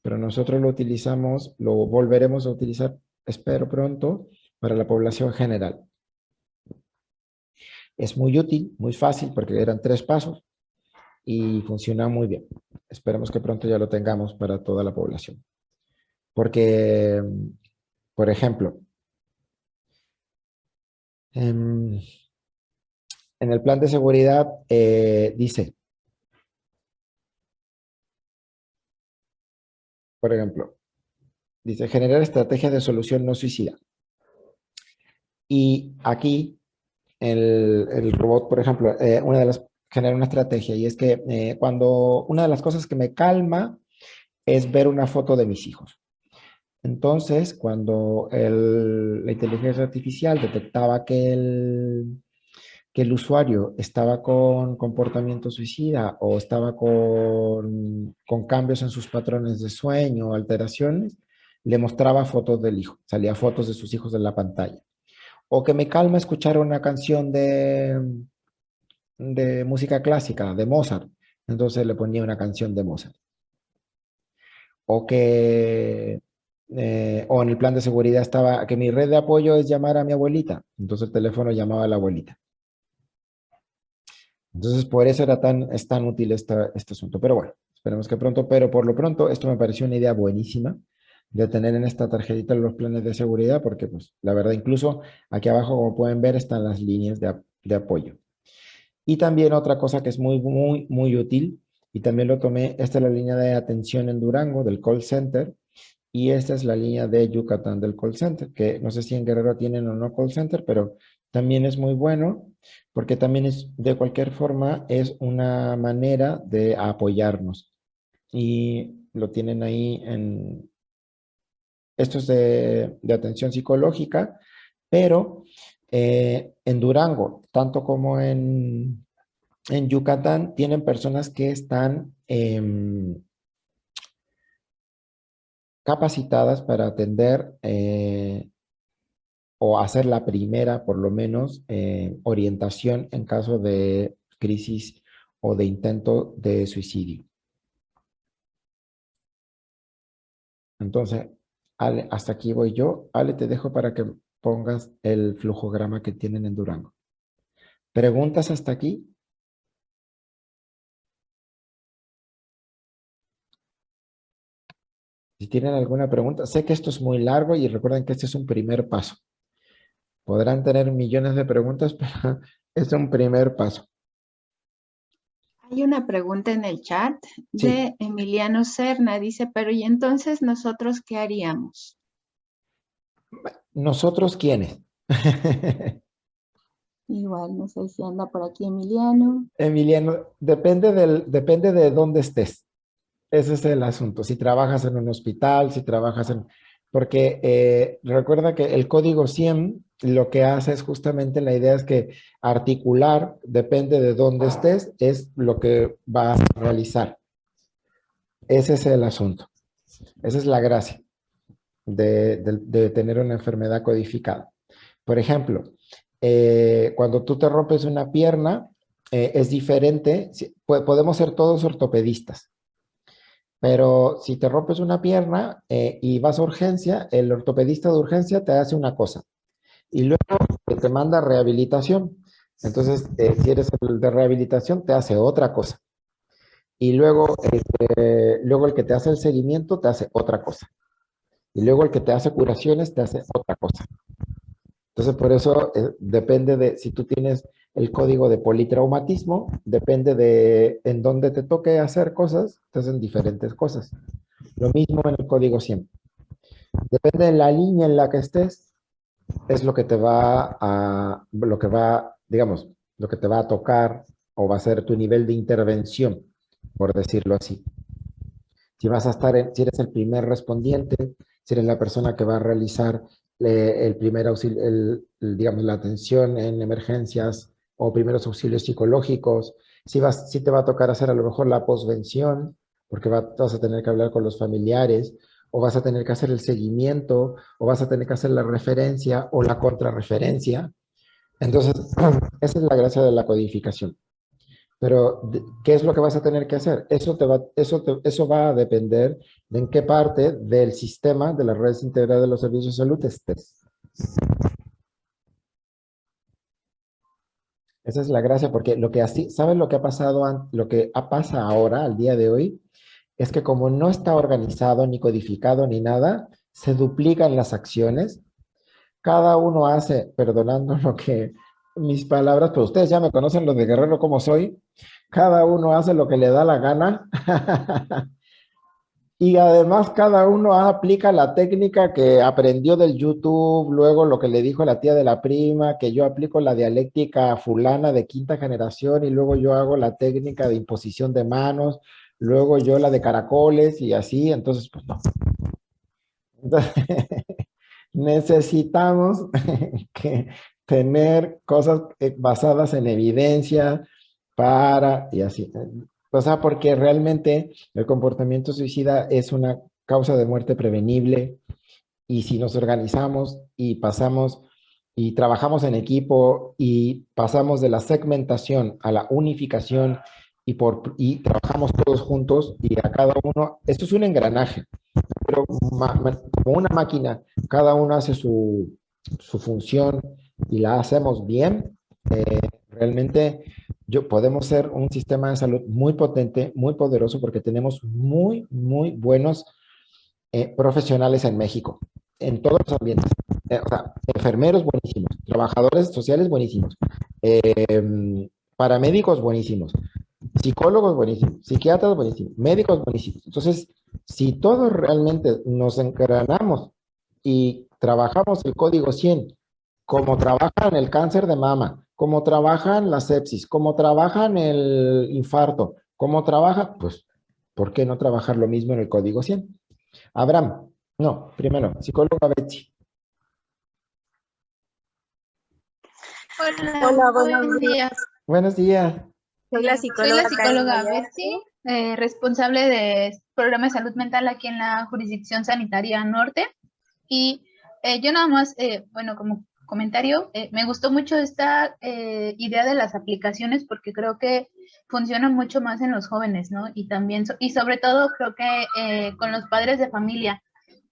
Pero nosotros lo utilizamos, lo volveremos a utilizar, espero pronto, para la población general. Es muy útil, muy fácil, porque eran 3 pasos y funciona muy bien. Esperemos que pronto ya lo tengamos para toda la población. Porque, por ejemplo, en el plan de seguridad dice, por ejemplo, dice generar estrategia de solución no suicida. Y aquí el robot, por ejemplo, genera una estrategia, y es que cuando una de las cosas que me calma es ver una foto de mis hijos. Entonces, cuando la inteligencia artificial detectaba que el usuario estaba con comportamiento suicida o estaba con cambios en sus patrones de sueño o alteraciones, le mostraba fotos del hijo, salía fotos de sus hijos en la pantalla. O que me calma escuchar una canción de música clásica, de Mozart. Entonces le ponía una canción de Mozart. O que, o en el plan de seguridad estaba que mi red de apoyo es llamar a mi abuelita. Entonces el teléfono llamaba a la abuelita. Entonces por eso es tan útil este asunto. Pero bueno, esperemos que pronto, pero por lo pronto esto me pareció una idea buenísima de tener en esta tarjetita los planes de seguridad, porque pues la verdad incluso aquí abajo, como pueden ver, están las líneas de apoyo. Y también otra cosa que es muy útil, y también lo tomé, esta es la línea de atención en Durango del call center, y esta es la línea de Yucatán del call center, que no sé si en Guerrero tienen o no call center, pero también es muy bueno, porque también es, de cualquier forma, es una manera de apoyarnos. Y lo tienen ahí esto es de atención psicológica, pero en Durango, tanto como en Yucatán, tienen personas que están capacitadas para atender o hacer la primera, por lo menos, orientación en caso de crisis o de intento de suicidio. Entonces, Ale, hasta aquí voy yo. Ale, te dejo para que pongas el flujograma que tienen en Durango. ¿Preguntas hasta aquí? Si tienen alguna pregunta, sé que esto es muy largo y recuerden que este es un primer paso. Podrán tener millones de preguntas, pero es un primer paso. Hay una pregunta en el chat Sí. de Emiliano Serna. Dice, pero ¿y entonces nosotros qué haríamos? ¿Nosotros quiénes? Igual, no sé si anda por aquí Emiliano. Emiliano, depende de dónde estés. Ese es el asunto. Si trabajas en un hospital, si trabajas en... Porque recuerda que el código 100 lo que hace es justamente, la idea es que articular, depende de dónde estés, es lo que vas a realizar. Ese es el asunto. Esa es la gracia de tener una enfermedad codificada. Por ejemplo, cuando tú te rompes una pierna, es diferente. Podemos ser todos ortopedistas. Pero si te rompes una pierna y vas a urgencia, el ortopedista de urgencia te hace una cosa y luego te manda a rehabilitación. Entonces, si eres el de rehabilitación, te hace otra cosa. Y luego, luego el que te hace el seguimiento te hace otra cosa. Y luego el que te hace curaciones te hace otra cosa. Entonces, por eso depende de si tú tienes el código de politraumatismo, depende de en dónde te toque hacer cosas, te hacen diferentes cosas. Lo mismo en el código 100. Depende de la línea en la que estés, es lo que te va a, digamos, lo que te va a tocar o va a ser tu nivel de intervención, por decirlo así. Si vas a estar, si eres el primer respondiente, si eres la persona que va a realizar el primer auxilio, digamos, la atención en emergencias o primeros auxilios psicológicos, si te va a tocar hacer a lo mejor la posvención, porque vas a tener que hablar con los familiares, o vas a tener que hacer el seguimiento, o vas a tener que hacer la referencia o la contrarreferencia. Entonces, esa es la gracia de la codificación. Pero, ¿qué es lo que vas a tener que hacer? Eso va a depender de en qué parte del sistema de las redes integradas de los servicios de salud estés. Esa es la gracia, porque ¿sabes lo que ha pasado, lo que pasa ahora, al día de hoy? Es que como no está organizado, ni codificado, ni nada, se duplican las acciones. Cada uno hace, perdonando lo que mis palabras, pero ustedes ya me conocen los de Guerrero como soy, cada uno hace lo que le da la gana. Y además cada uno aplica la técnica que aprendió del YouTube, luego lo que le dijo la tía de la prima, que yo aplico la dialéctica fulana de quinta generación y luego yo hago la técnica de imposición de manos, luego yo la de caracoles y así, entonces pues no. Entonces, necesitamos que tener cosas basadas en evidencia y así. O sea, porque realmente el comportamiento suicida es una causa de muerte prevenible y si nos organizamos y pasamos y trabajamos en equipo y pasamos de la segmentación a la unificación y trabajamos todos juntos y a cada uno, esto es un engranaje, pero como una máquina, cada uno hace su función y la hacemos bien, realmente podemos ser un sistema de salud muy potente, muy poderoso, porque tenemos muy, muy buenos profesionales en México, en todos los ambientes. O sea, enfermeros buenísimos, trabajadores sociales buenísimos, paramédicos buenísimos, psicólogos buenísimos, psiquiatras buenísimos, médicos buenísimos. Entonces, si todos realmente nos engranamos y trabajamos el código 100, como trabajan el cáncer de mama, como trabajan la sepsis, como trabajan el infarto, como trabaja, pues, ¿por qué no trabajar lo mismo en el código 100? Abraham, no, primero, psicóloga Betsy. Hola, Hola, buenos buenos días. días. Buenos días. Soy la Soy psicóloga, la psicóloga Karen Vallarta. Betsy, responsable de programa de salud mental aquí en la jurisdicción sanitaria norte. Y yo nada más, bueno, como comentario, me gustó mucho esta idea de las aplicaciones porque creo que funciona mucho más en los jóvenes, ¿no? Y también, y sobre todo creo que con los padres de familia.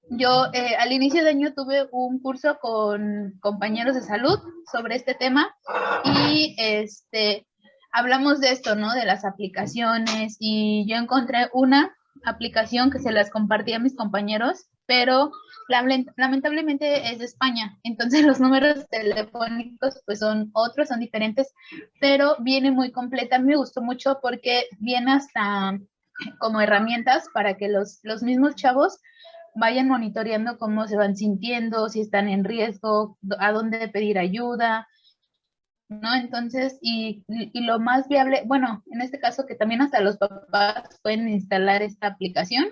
Yo al inicio de año tuve un curso con compañeros de salud sobre este tema y hablamos de esto, ¿no? De las aplicaciones y yo encontré una aplicación que se las compartí a mis compañeros, pero lamentablemente es de España, entonces los números telefónicos pues son otros, son diferentes, pero viene muy completa. A mí me gustó mucho porque viene hasta como herramientas para que los mismos chavos vayan monitoreando cómo se van sintiendo, si están en riesgo, a dónde pedir ayuda, ¿no? Entonces, y lo más viable, bueno, en este caso que también hasta los papás pueden instalar esta aplicación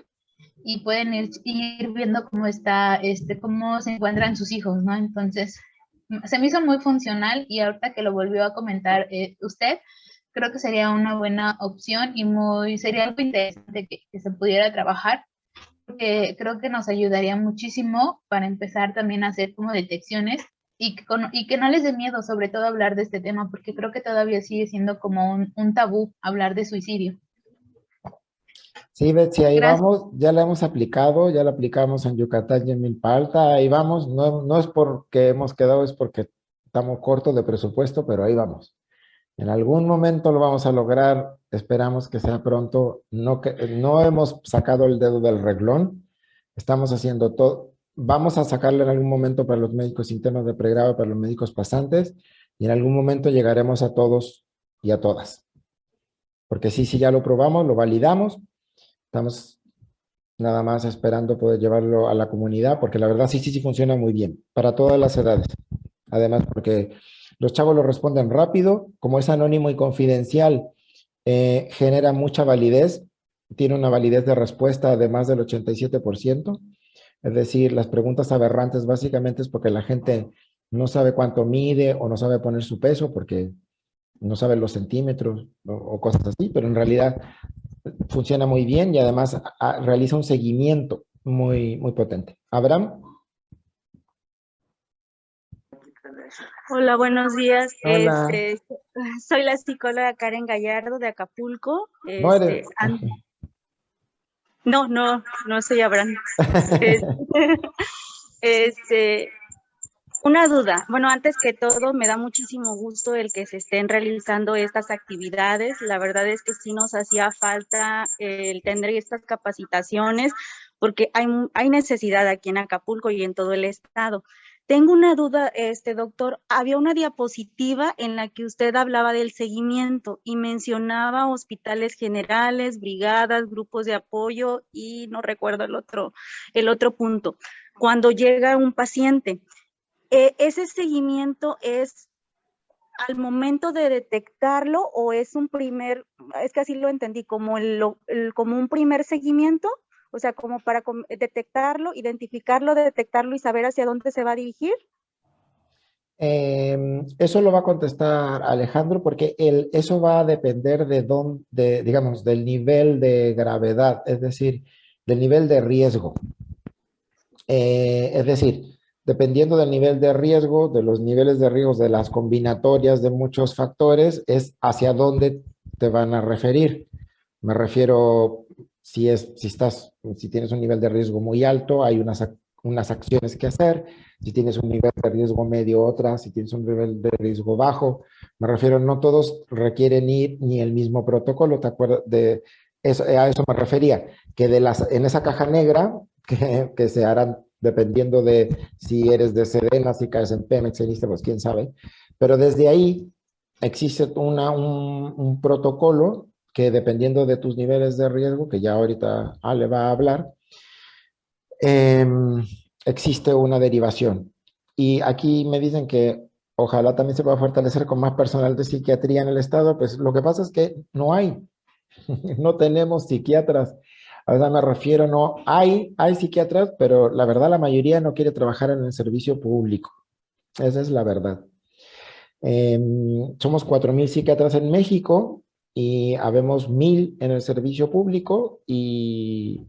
y pueden ir viendo cómo está, cómo se encuentran sus hijos, ¿no? Entonces, se me hizo muy funcional y ahorita que lo volvió a comentar usted, creo que sería una buena opción y sería algo interesante que se pudiera trabajar porque creo que nos ayudaría muchísimo para empezar también a hacer como detecciones y que no les dé miedo, sobre todo hablar de este tema, porque creo que todavía sigue siendo como un tabú hablar de suicidio. Sí, Betsy, ahí Gracias. vamos, ya la hemos aplicado, ya la aplicamos en Yucatán y en Milpa Alta, ahí vamos, no es porque hemos quedado, es porque estamos cortos de presupuesto, pero ahí vamos. En algún momento lo vamos a lograr, esperamos que sea pronto, no hemos sacado el dedo del renglón, estamos haciendo todo, vamos a sacarlo en algún momento para los médicos internos de pregrado, para los médicos pasantes, y en algún momento llegaremos a todos y a todas. Porque sí, ya lo probamos, lo validamos, estamos nada más esperando poder llevarlo a la comunidad, porque la verdad sí funciona muy bien, para todas las edades. Además, porque Los chavos lo responden rápido, como es anónimo y confidencial, genera mucha validez, tiene una validez de respuesta de más del 87%. Es decir, las preguntas aberrantes básicamente es porque la gente no sabe cuánto mide o no sabe poner su peso porque no sabe los centímetros o cosas así, pero en realidad funciona muy bien y además realiza un seguimiento muy, muy potente. Abraham. Hola, buenos días. Hola. Soy la psicóloga Karen Gallardo de Acapulco. No eres. No soy Abraham. Una duda. Bueno, antes que todo, me da muchísimo gusto el que se estén realizando estas actividades. La verdad es que sí nos hacía falta el tener estas capacitaciones porque hay necesidad aquí en Acapulco y en todo el estado. Tengo una duda, doctor. Había una diapositiva en la que usted hablaba del seguimiento y mencionaba hospitales generales, brigadas, grupos de apoyo y no recuerdo el otro punto. Cuando llega un paciente, ¿ese seguimiento es al momento de detectarlo o es es que así lo entendí, como un primer seguimiento? O sea, como para detectarlo, detectarlo y saber hacia dónde se va a dirigir. Eso lo va a contestar Alejandro porque eso va a depender digamos, del nivel de gravedad, es decir, del nivel de riesgo. Es decir, dependiendo del nivel de riesgo, de los niveles de riesgo, de las combinatorias de muchos factores, es hacia dónde te van a referir. Me refiero, si tienes un nivel de riesgo muy alto, hay unas acciones que hacer. Si tienes un nivel de riesgo medio, otras. Si tienes un nivel de riesgo bajo, me refiero, no todos requieren ir ni el mismo protocolo. ¿Te acuerdas de eso? A eso me refería, que en esa caja negra que se harán dependiendo de si eres de Sedena, si caes en Pemex, en ISSSTE, pues quién sabe. Pero desde ahí existe un protocolo que dependiendo de tus niveles de riesgo, que ya ahorita Ale va a hablar, existe una derivación. Y aquí me dicen que ojalá también se pueda fortalecer con más personal de psiquiatría en el estado, pues lo que pasa es que no hay, no tenemos psiquiatras. A sea, me refiero, no, hay psiquiatras, pero la verdad la mayoría no quiere trabajar en el servicio público. Esa es la verdad. Somos 4,000 psiquiatras en México y habemos 1,000 en el servicio público y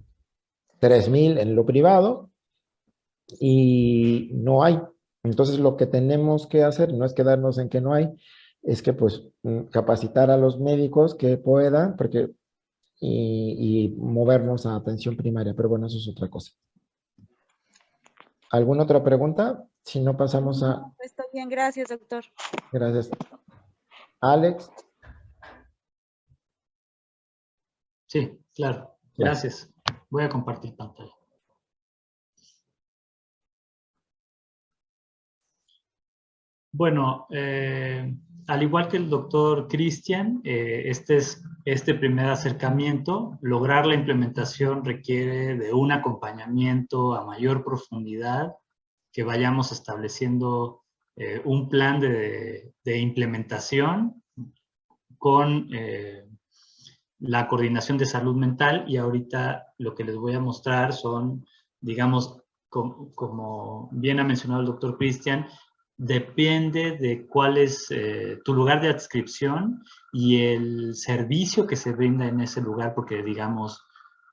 3,000 en lo privado y no hay. Entonces lo que tenemos que hacer no es quedarnos en que no hay, es que pues capacitar a los médicos que puedan, y movernos a atención primaria, pero bueno, eso es otra cosa. ¿Alguna otra pregunta? Si no, pasamos a... No, está bien, gracias, doctor. Gracias. Alex. Sí, claro. Gracias. Voy a compartir pantalla. Bueno, al igual que el doctor Cristian, este primer acercamiento. Lograr la implementación requiere de un acompañamiento a mayor profundidad, que vayamos estableciendo un plan de implementación con la coordinación de salud mental, y ahorita lo que les voy a mostrar son, digamos, como bien ha mencionado el doctor Cristian, depende de cuál es tu lugar de adscripción y el servicio que se brinda en ese lugar, porque digamos,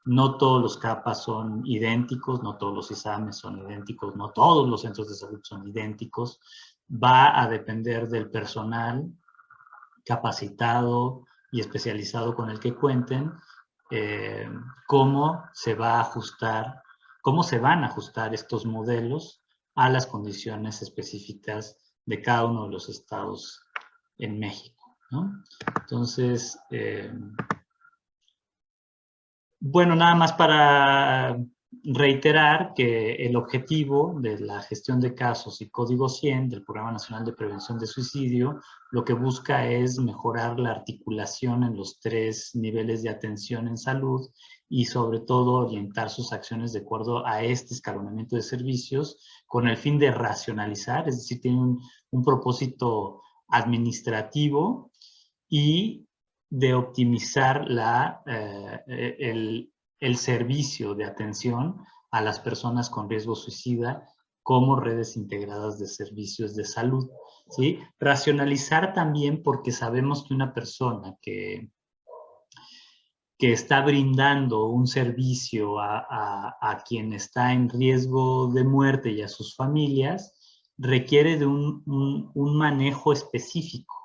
no todos los CAPAS son idénticos, no todos los ISAMES son idénticos, no todos los centros de salud son idénticos. Va a depender del personal capacitado y especializado con el que cuenten, cómo se van a ajustar estos modelos a las condiciones específicas de cada uno de los estados en México, ¿no? Entonces, bueno, nada más para reiterar que el objetivo de la gestión de casos y Código 100 del Programa Nacional de Prevención de Suicidio lo que busca es mejorar la articulación en los 3 niveles de atención en salud y sobre todo orientar sus acciones de acuerdo a este escalonamiento de servicios con el fin de racionalizar, es decir, tiene un propósito administrativo y de optimizar el servicio de atención a las personas con riesgo suicida como redes integradas de servicios de salud, ¿sí? Racionalizar también porque sabemos que una persona que está brindando un servicio a quien está en riesgo de muerte y a sus familias, requiere de un manejo específico.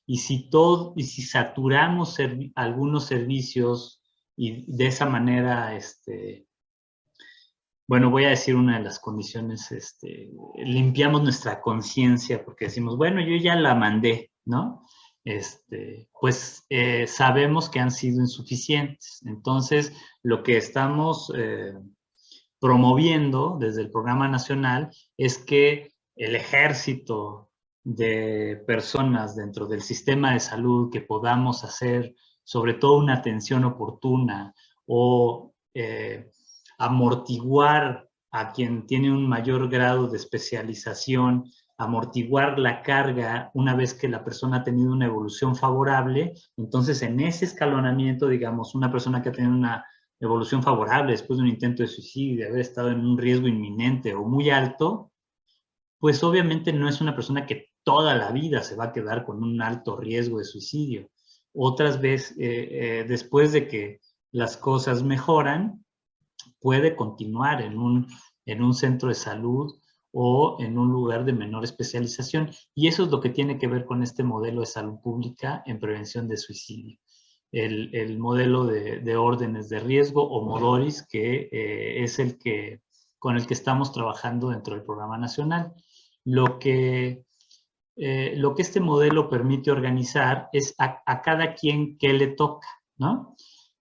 Y si saturamos algunos servicios y de esa manera, bueno, voy a decir una de las condiciones, limpiamos nuestra conciencia porque decimos, bueno, yo ya la mandé, ¿no? Pues sabemos que han sido insuficientes. Entonces, lo que estamos promoviendo desde el Programa Nacional es que el ejército de personas dentro del sistema de salud que podamos hacer, sobre todo una atención oportuna o amortiguar a quien tiene un mayor grado de especialización, amortiguar la carga una vez que la persona ha tenido una evolución favorable. Entonces, en ese escalonamiento, digamos, una persona que ha tenido una evolución favorable después de un intento de suicidio, de haber estado en un riesgo inminente o muy alto, pues obviamente no es una persona que toda la vida se va a quedar con un alto riesgo de suicidio. Otras veces, después de que las cosas mejoran, puede continuar en un centro de salud o en un lugar de menor especialización. Y eso es lo que tiene que ver con este modelo de salud pública en prevención de suicidio. El modelo de órdenes de riesgo o MODORIS, que es con el que estamos trabajando dentro del Programa Nacional. Lo que este modelo permite organizar es a cada quien que le toca, ¿no?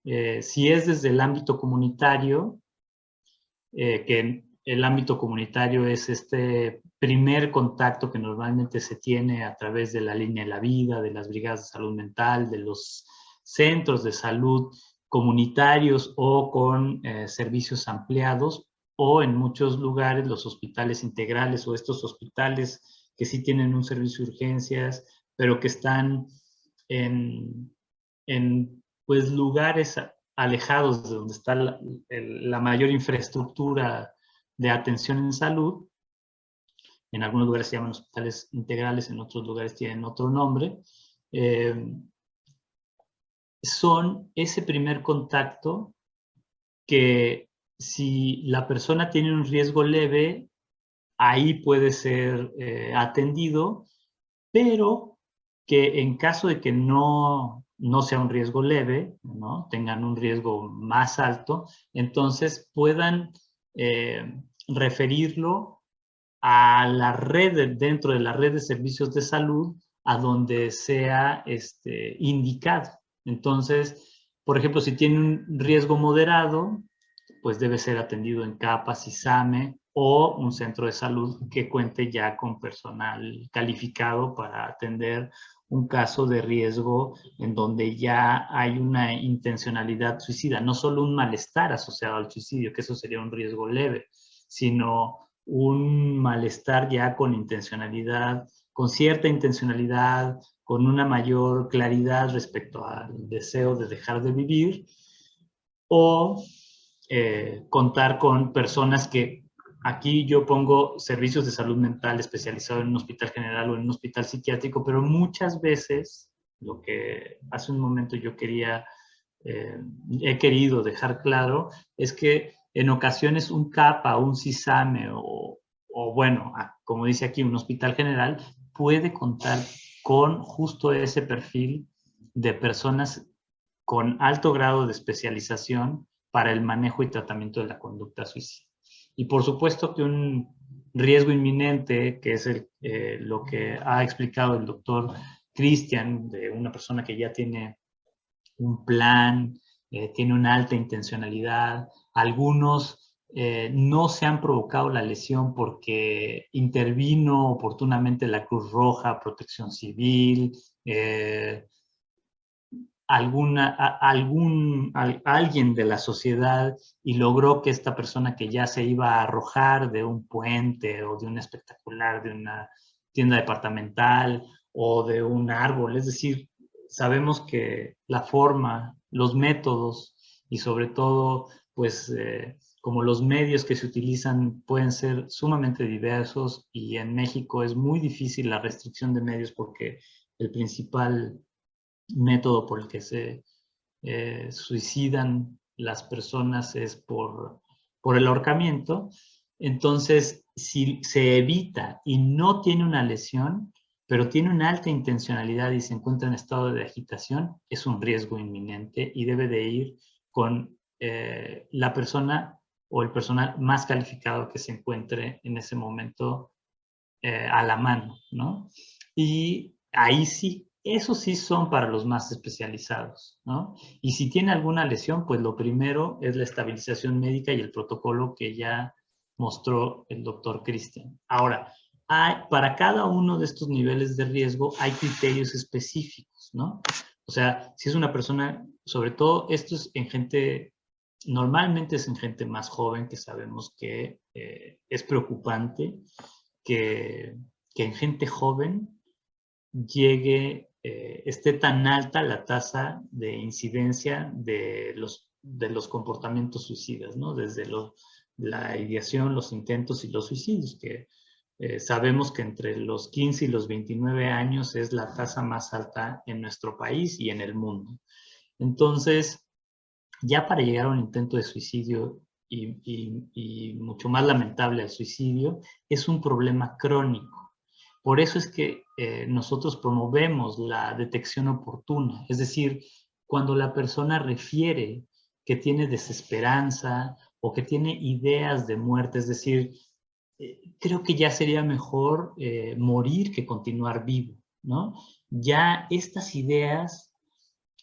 Si es desde el ámbito comunitario, que el ámbito comunitario es este primer contacto que normalmente se tiene a través de la línea de la vida, de las brigadas de salud mental, de los centros de salud comunitarios o con servicios ampliados, o en muchos lugares los hospitales integrales o estos hospitales que sí tienen un servicio de urgencias, pero que están en pues, lugares alejados de donde está la mayor infraestructura de atención en salud. En algunos lugares se llaman hospitales integrales, en otros lugares tienen otro nombre. Son ese primer contacto que si la persona tiene un riesgo leve, ahí puede ser atendido, pero que en caso de que no sea un riesgo leve, ¿no? Tengan un riesgo más alto, entonces puedan referirlo a la red, dentro de la red de servicios de salud, a donde sea indicado. Entonces, por ejemplo, si tiene un riesgo moderado, pues debe ser atendido en CAPAS, ISAME o un centro de salud que cuente ya con personal calificado para atender un caso de riesgo en donde ya hay una intencionalidad suicida, no solo un malestar asociado al suicidio, que eso sería un riesgo leve, sino un malestar ya con intencionalidad, con cierta intencionalidad, con una mayor claridad respecto al deseo de dejar de vivir, o contar con personas que, aquí yo pongo servicios de salud mental especializado en un hospital general o en un hospital psiquiátrico, pero muchas veces, lo que hace un momento yo he querido dejar claro, es que en ocasiones un CAPA, un CISAME o bueno, como dice aquí, un hospital general puede contar con justo ese perfil de personas con alto grado de especialización para el manejo y tratamiento de la conducta suicida. Y por supuesto que un riesgo inminente, que es lo que ha explicado el doctor Cristian, de una persona que ya tiene un plan, tiene una alta intencionalidad, algunos no se han provocado la lesión porque intervino oportunamente la Cruz Roja, Protección Civil, alguien de la sociedad y logró que esta persona que ya se iba a arrojar de un puente o de un espectacular, de una tienda departamental o de un árbol, es decir, sabemos que la forma, los métodos y sobre todo, pues, como los medios que se utilizan pueden ser sumamente diversos y en México es muy difícil la restricción de medios porque el principal método por el que se suicidan las personas es por el ahorcamiento. Entonces, si se evita y no tiene una lesión, pero tiene una alta intencionalidad y se encuentra en estado de agitación, es un riesgo inminente y debe de ir con la persona o el personal más calificado que se encuentre en ese momento a la mano, ¿no? Y ahí sí, esos sí son para los más especializados, ¿no? Y si tiene alguna lesión, pues lo primero es la estabilización médica y el protocolo que ya mostró el doctor Cristian. Ahora, para cada uno de estos niveles de riesgo hay criterios específicos, ¿no? O sea, si es una persona, sobre todo esto es en gente, normalmente es en gente más joven, que sabemos que es preocupante que en gente joven esté tan alta la tasa de incidencia de los comportamientos suicidas, ¿no? Desde la ideación, los intentos y los suicidios, que sabemos que entre los 15 y los 29 años es la tasa más alta en nuestro país y en el mundo. Entonces, ya para llegar a un intento de suicidio y mucho más lamentable al suicidio, es un problema crónico. Por eso es que nosotros promovemos la detección oportuna, es decir, cuando la persona refiere que tiene desesperanza o que tiene ideas de muerte, es decir, creo que ya sería mejor morir que continuar vivo, ¿no? Ya estas ideas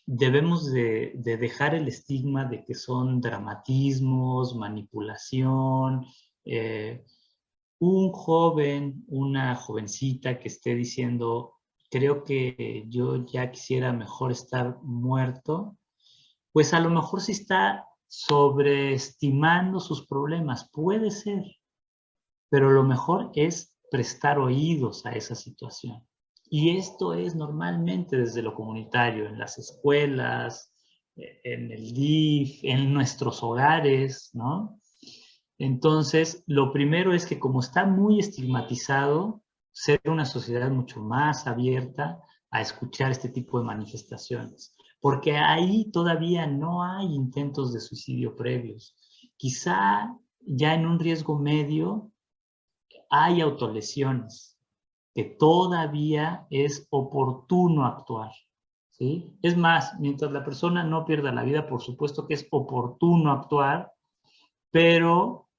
debemos de dejar el estigma de que son dramatismos, manipulación, un joven, una jovencita que esté diciendo, creo que yo ya quisiera mejor estar muerto, pues a lo mejor sí está sobreestimando sus problemas, puede ser, pero lo mejor es prestar oídos a esa situación. Y esto es normalmente desde lo comunitario, en las escuelas, en el DIF, en nuestros hogares, ¿no? Entonces, lo primero es que como está muy estigmatizado, ser una sociedad mucho más abierta a escuchar este tipo de manifestaciones, porque ahí todavía no hay intentos de suicidio previos. Quizá ya en un riesgo medio hay autolesiones, que todavía es oportuno actuar, ¿sí? Es más, mientras la persona no pierda la vida, por supuesto que es oportuno actuar, pero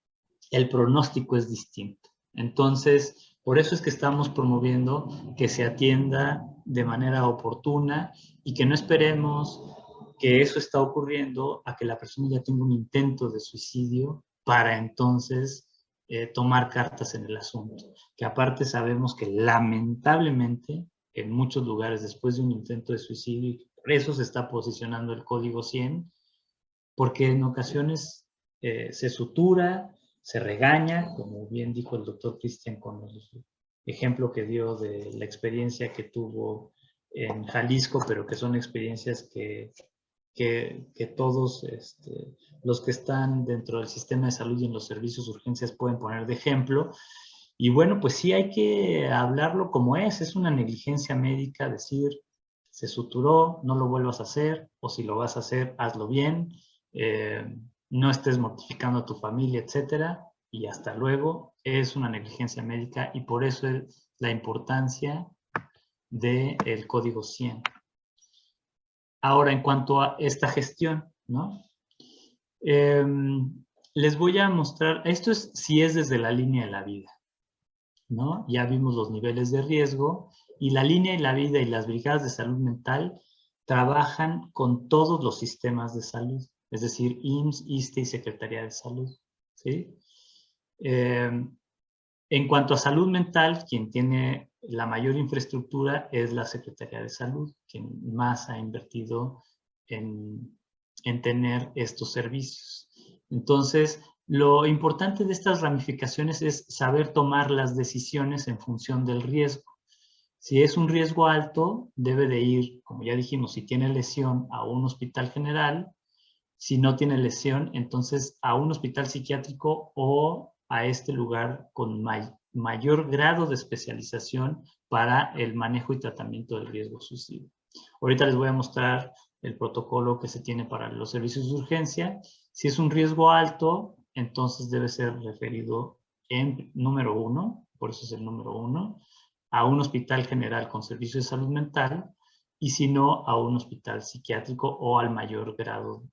el pronóstico es distinto. Entonces, por eso es que estamos promoviendo que se atienda de manera oportuna y que no esperemos que eso está ocurriendo a que la persona ya tenga un intento de suicidio para entonces tomar cartas en el asunto. Que aparte sabemos que lamentablemente en muchos lugares después de un intento de suicidio, y por eso se está posicionando el Código 100, porque en ocasiones se sutura, se regaña, como bien dijo el doctor Cristian con el ejemplo que dio de la experiencia que tuvo en Jalisco, pero que son experiencias que todos los que están dentro del sistema de salud y en los servicios de urgencias pueden poner de ejemplo. Y bueno, pues sí hay que hablarlo como es una negligencia médica, decir, se suturó, no lo vuelvas a hacer, o si lo vas a hacer, hazlo bien, no estés mortificando a tu familia, etcétera, y hasta luego. Es una negligencia médica y por eso es la importancia del Código 100. Ahora, en cuanto a esta gestión, ¿no? Les voy a mostrar, esto es si es desde la línea de la vida, ¿no? Ya vimos los niveles de riesgo y la línea de la vida y las brigadas de salud mental trabajan con todos los sistemas de salud, es decir, IMSS, ISSSTE y Secretaría de Salud, ¿sí? En cuanto a salud mental, quien tiene la mayor infraestructura es la Secretaría de Salud, quien más ha invertido en tener estos servicios. Entonces, lo importante de estas ramificaciones es saber tomar las decisiones en función del riesgo. Si es un riesgo alto, debe de ir, como ya dijimos, si tiene lesión, a un hospital general. Si no tiene lesión, entonces a un hospital psiquiátrico o a este lugar con mayor grado de especialización para el manejo y tratamiento del riesgo suicidio. Ahorita les voy a mostrar el protocolo que se tiene para los servicios de urgencia. Si es un riesgo alto, entonces debe ser referido en número 1, por eso es el número 1, a un hospital general con servicio de salud mental, y si no, a un hospital psiquiátrico o al mayor grado,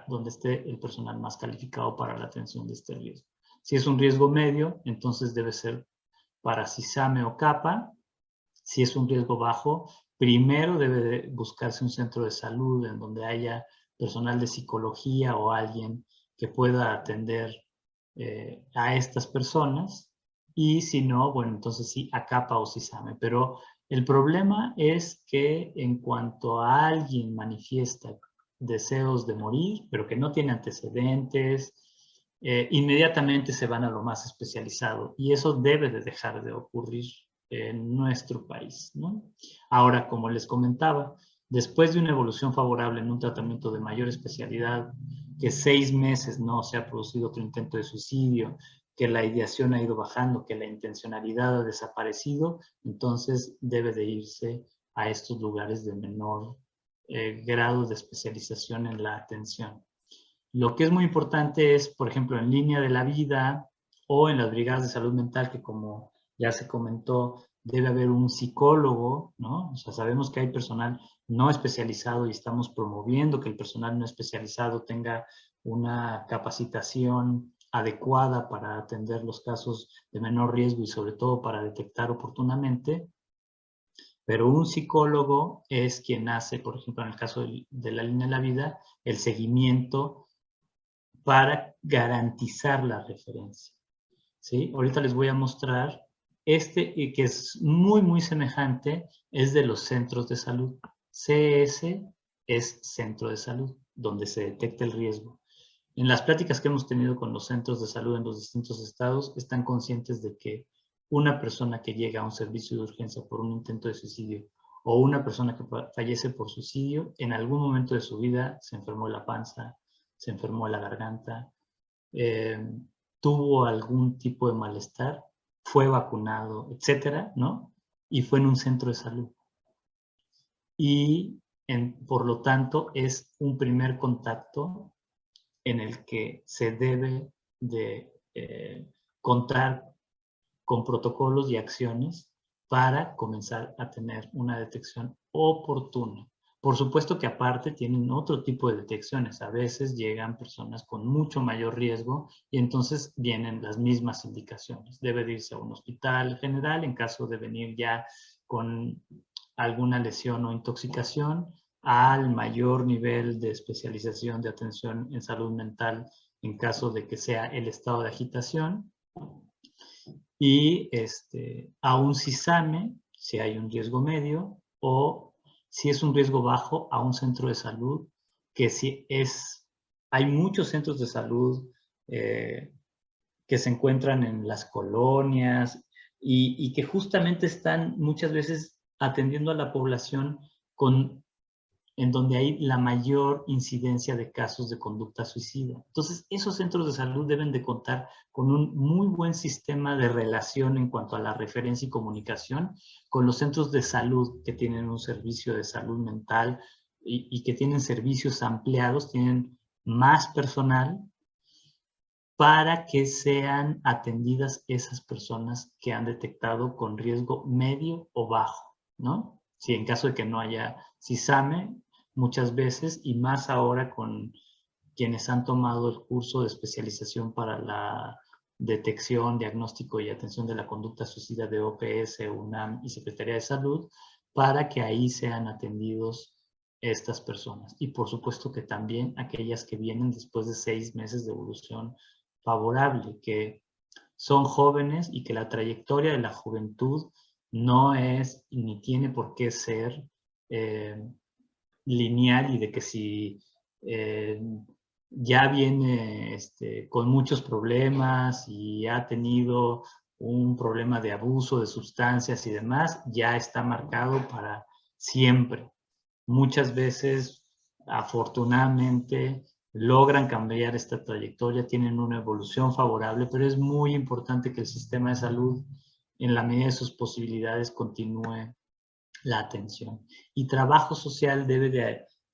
donde esté el personal más calificado para la atención de este riesgo. Si es un riesgo medio, entonces debe ser para CISAME o CAPA. Si es un riesgo bajo, primero debe de buscarse un centro de salud en donde haya personal de psicología o alguien que pueda atender a estas personas. Y si no, bueno, entonces sí, a CAPA o CISAME. Pero el problema es que en cuanto a alguien manifiesta deseos de morir, pero que no tiene antecedentes, inmediatamente se van a lo más especializado. Y eso debe de dejar de ocurrir en nuestro país, ¿no? Ahora, como les comentaba, después de una evolución favorable en un tratamiento de mayor especialidad, que 6 meses no se ha producido otro intento de suicidio, que la ideación ha ido bajando, que la intencionalidad ha desaparecido, entonces debe de irse a estos lugares de menor grado de especialización en la atención. Lo que es muy importante es, por ejemplo, en Línea de la Vida o en las brigadas de salud mental, que como ya se comentó, debe haber un psicólogo, ¿no? O sea, sabemos que hay personal no especializado y estamos promoviendo que el personal no especializado tenga una capacitación adecuada para atender los casos de menor riesgo y sobre todo para detectar oportunamente. Pero un psicólogo es quien hace, por ejemplo, en el caso de la Línea de la Vida, el seguimiento para garantizar la referencia, ¿sí? Ahorita les voy a mostrar que es muy, muy semejante, es de los centros de salud. CS es centro de salud, donde se detecta el riesgo. En las pláticas que hemos tenido con los centros de salud en los distintos estados, están conscientes de que una persona que llega a un servicio de urgencia por un intento de suicidio o una persona que fallece por suicidio, en algún momento de su vida se enfermó de la panza, se enfermó de la garganta, tuvo algún tipo de malestar, fue vacunado, etcétera, ¿no? Y fue en un centro de salud. Y por lo tanto es un primer contacto en el que se debe de contar con protocolos y acciones para comenzar a tener una detección oportuna. Por supuesto que aparte tienen otro tipo de detecciones. A veces llegan personas con mucho mayor riesgo y entonces vienen las mismas indicaciones. Debe de irse a un hospital general en caso de venir ya con alguna lesión o intoxicación, al mayor nivel de especialización de atención en salud mental en caso de que sea el estado de agitación, y a un CISAME si hay un riesgo medio, o si es un riesgo bajo, a un centro de salud, que si hay muchos centros de salud que se encuentran en las colonias y que justamente están muchas veces atendiendo a la población en donde hay la mayor incidencia de casos de conducta suicida. Entonces, esos centros de salud deben de contar con un muy buen sistema de relación en cuanto a la referencia y comunicación con los centros de salud que tienen un servicio de salud mental y que tienen servicios ampliados, tienen más personal para que sean atendidas esas personas que han detectado con riesgo medio o bajo, ¿no? Si en caso de que no haya CISAME, muchas veces, y más ahora con quienes han tomado el curso de especialización para la detección, diagnóstico y atención de la conducta suicida de OPS, UNAM y Secretaría de Salud, para que ahí sean atendidos estas personas. Y por supuesto que también aquellas que vienen después de 6 meses de evolución favorable, que son jóvenes y que la trayectoria de la juventud no es ni tiene por qué ser lineal y de que si ya viene con muchos problemas y ha tenido un problema de abuso de sustancias y demás, ya está marcado para siempre. Muchas veces, afortunadamente, logran cambiar esta trayectoria, tienen una evolución favorable, pero es muy importante que el sistema de salud, en la medida de sus posibilidades, continúe la atención. Y trabajo social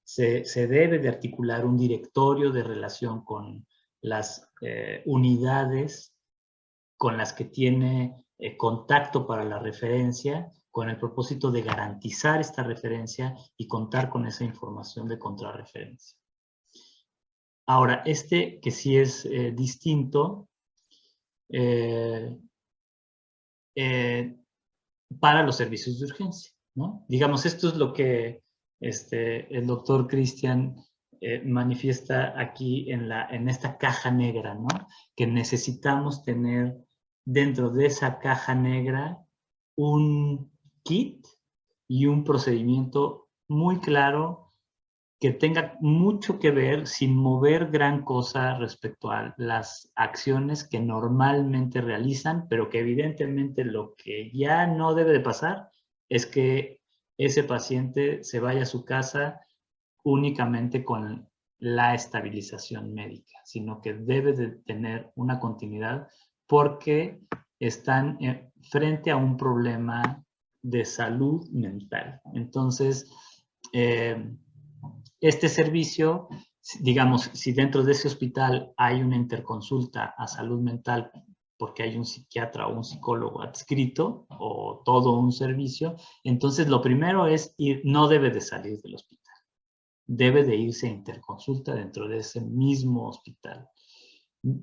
se debe de articular un directorio de relación con las unidades con las que tiene contacto para la referencia, con el propósito de garantizar esta referencia y contar con esa información de contrarreferencia. Ahora, que sí es distinto para los servicios de urgencia, ¿no? Digamos, esto es lo que el doctor Cristian manifiesta aquí en esta caja negra, ¿no? Que necesitamos tener dentro de esa caja negra un kit y un procedimiento muy claro que tenga mucho que ver, sin mover gran cosa respecto a las acciones que normalmente realizan, pero que evidentemente lo que ya no debe de pasar es que ese paciente se vaya a su casa únicamente con la estabilización médica, sino que debe de tener una continuidad porque están frente a un problema de salud mental. Entonces, este servicio, digamos, si dentro de ese hospital hay una interconsulta a salud mental porque hay un psiquiatra o un psicólogo adscrito o todo un servicio, entonces lo primero es no debe de salir del hospital. Debe de irse a interconsulta dentro de ese mismo hospital.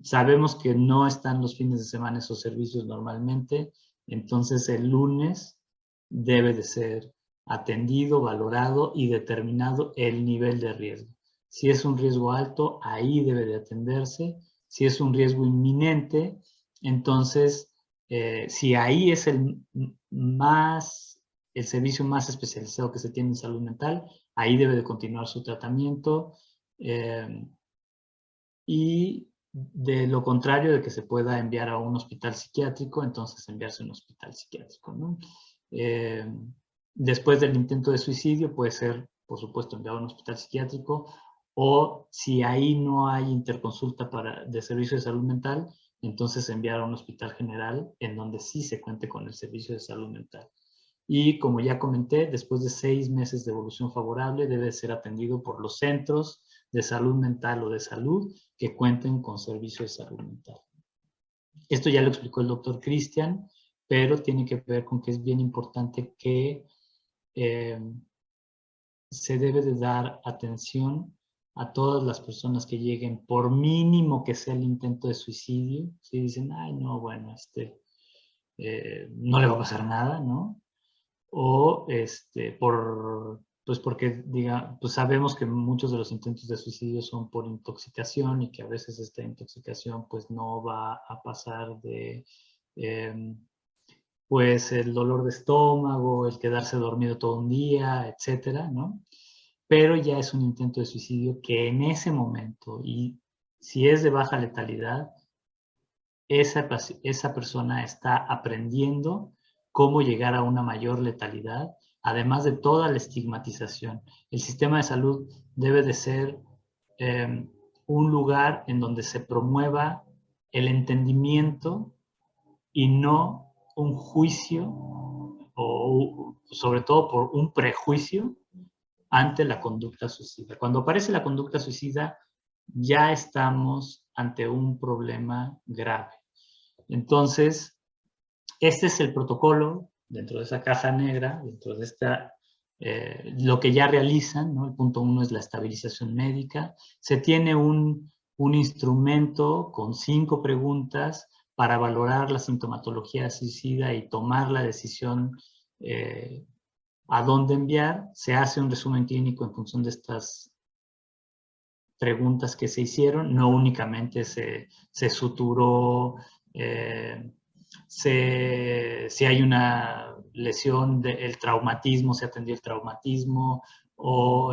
Sabemos que no están los fines de semana esos servicios normalmente, entonces el lunes debe de ser atendido, valorado y determinado el nivel de riesgo. Si es un riesgo alto, ahí debe de atenderse. Si es un riesgo inminente, entonces, si ahí es el servicio más especializado que se tiene en salud mental, ahí debe de continuar su tratamiento. Y de lo contrario de que se pueda enviar a un hospital psiquiátrico, entonces enviarse a un hospital psiquiátrico, ¿no? Después del intento de suicidio puede ser, por supuesto, enviado a un hospital psiquiátrico, o si ahí no hay interconsulta de servicio de salud mental, entonces enviar a un hospital general en donde sí se cuente con el servicio de salud mental. Y como ya comenté, después de 6 meses de evolución favorable debe ser atendido por los centros de salud mental o de salud que cuenten con servicio de salud mental. Esto ya lo explicó el doctor Cristian, pero tiene que ver con que es bien importante que se debe de dar atención a todas las personas que lleguen, por mínimo que sea el intento de suicidio. Si dicen, ay, no, bueno, no le va a pasar nada, ¿no? O pues porque pues sabemos que muchos de los intentos de suicidio son por intoxicación y que a veces esta intoxicación pues no va a pasar de pues el dolor de estómago, el quedarse dormido todo un día, etcétera, ¿no? Pero ya es un intento de suicidio que en ese momento, y si es de baja letalidad, esa persona está aprendiendo cómo llegar a una mayor letalidad, además de toda la estigmatización. El sistema de salud debe de ser un lugar en donde se promueva el entendimiento y no un juicio, o sobre todo por un prejuicio ante la conducta suicida. Cuando aparece la conducta suicida, ya estamos ante un problema grave. Entonces, este es el protocolo dentro de esa caja negra, dentro de lo que ya realizan, ¿no? El punto 1 es la estabilización médica. Se tiene un instrumento con 5 preguntas para valorar la sintomatología suicida y tomar la decisión a dónde enviar. Se hace un resumen clínico en función de estas preguntas que se hicieron. No únicamente se suturó, si hay una lesión, el traumatismo, se atendió el traumatismo, o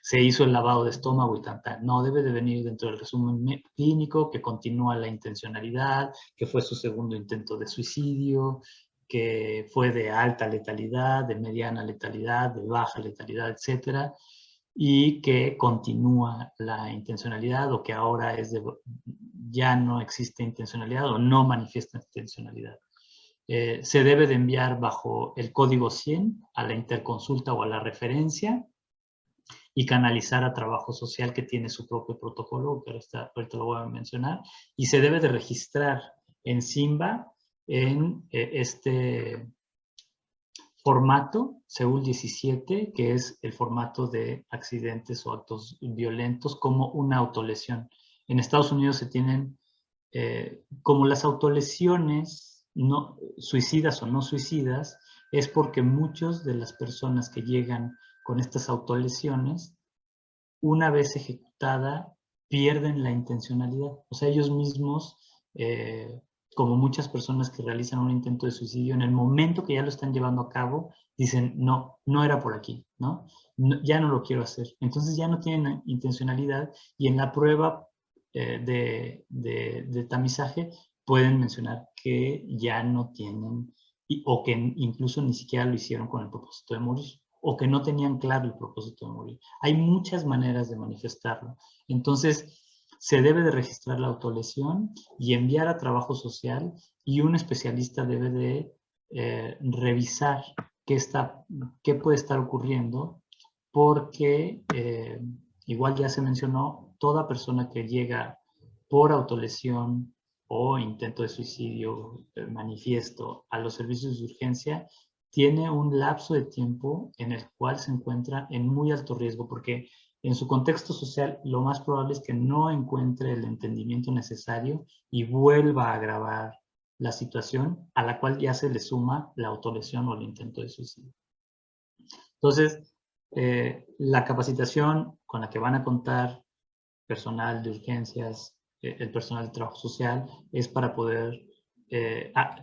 se hizo el lavado de estómago y tanta. No, debe de venir dentro del resumen clínico, que continúa la intencionalidad, que fue su segundo intento de suicidio, que fue de alta letalidad, de mediana letalidad, de baja letalidad, etcétera, y que continúa la intencionalidad, o que ahora ya no existe intencionalidad o no manifiesta intencionalidad. Se debe de enviar bajo el código 100 a la interconsulta o a la referencia y canalizar a trabajo social, que tiene su propio protocolo, que ahorita lo voy a mencionar, y se debe de registrar en SINVA en este formato Seúl 17, que es el formato de accidentes o actos violentos, como una autolesión. En Estados Unidos se tienen, como las autolesiones no, suicidas o no suicidas, es porque muchas de las personas que llegan con estas autolesiones, una vez ejecutada, pierden la intencionalidad. O sea, ellos mismos, como muchas personas que realizan un intento de suicidio, en el momento que ya lo están llevando a cabo, dicen, no, no era por aquí, ¿no? Ya no lo quiero hacer. Entonces ya no tienen intencionalidad, y en la prueba de tamizaje pueden mencionar que ya no tienen, o que incluso ni siquiera lo hicieron con el propósito de morir, o que no tenían claro el propósito de morir. Hay muchas maneras de manifestarlo. Entonces, se debe de registrar la autolesión y enviar a trabajo social, y un especialista debe de revisar qué puede estar ocurriendo, porque igual ya se mencionó, toda persona que llega por autolesión o intento de suicidio manifiesto a los servicios de urgencia, tiene un lapso de tiempo en el cual se encuentra en muy alto riesgo, porque en su contexto social lo más probable es que no encuentre el entendimiento necesario y vuelva a agravar la situación, a la cual ya se le suma la autolesión o el intento de suicidio. Entonces, la capacitación con la que van a contar personal de urgencias, el personal de trabajo social, es para poder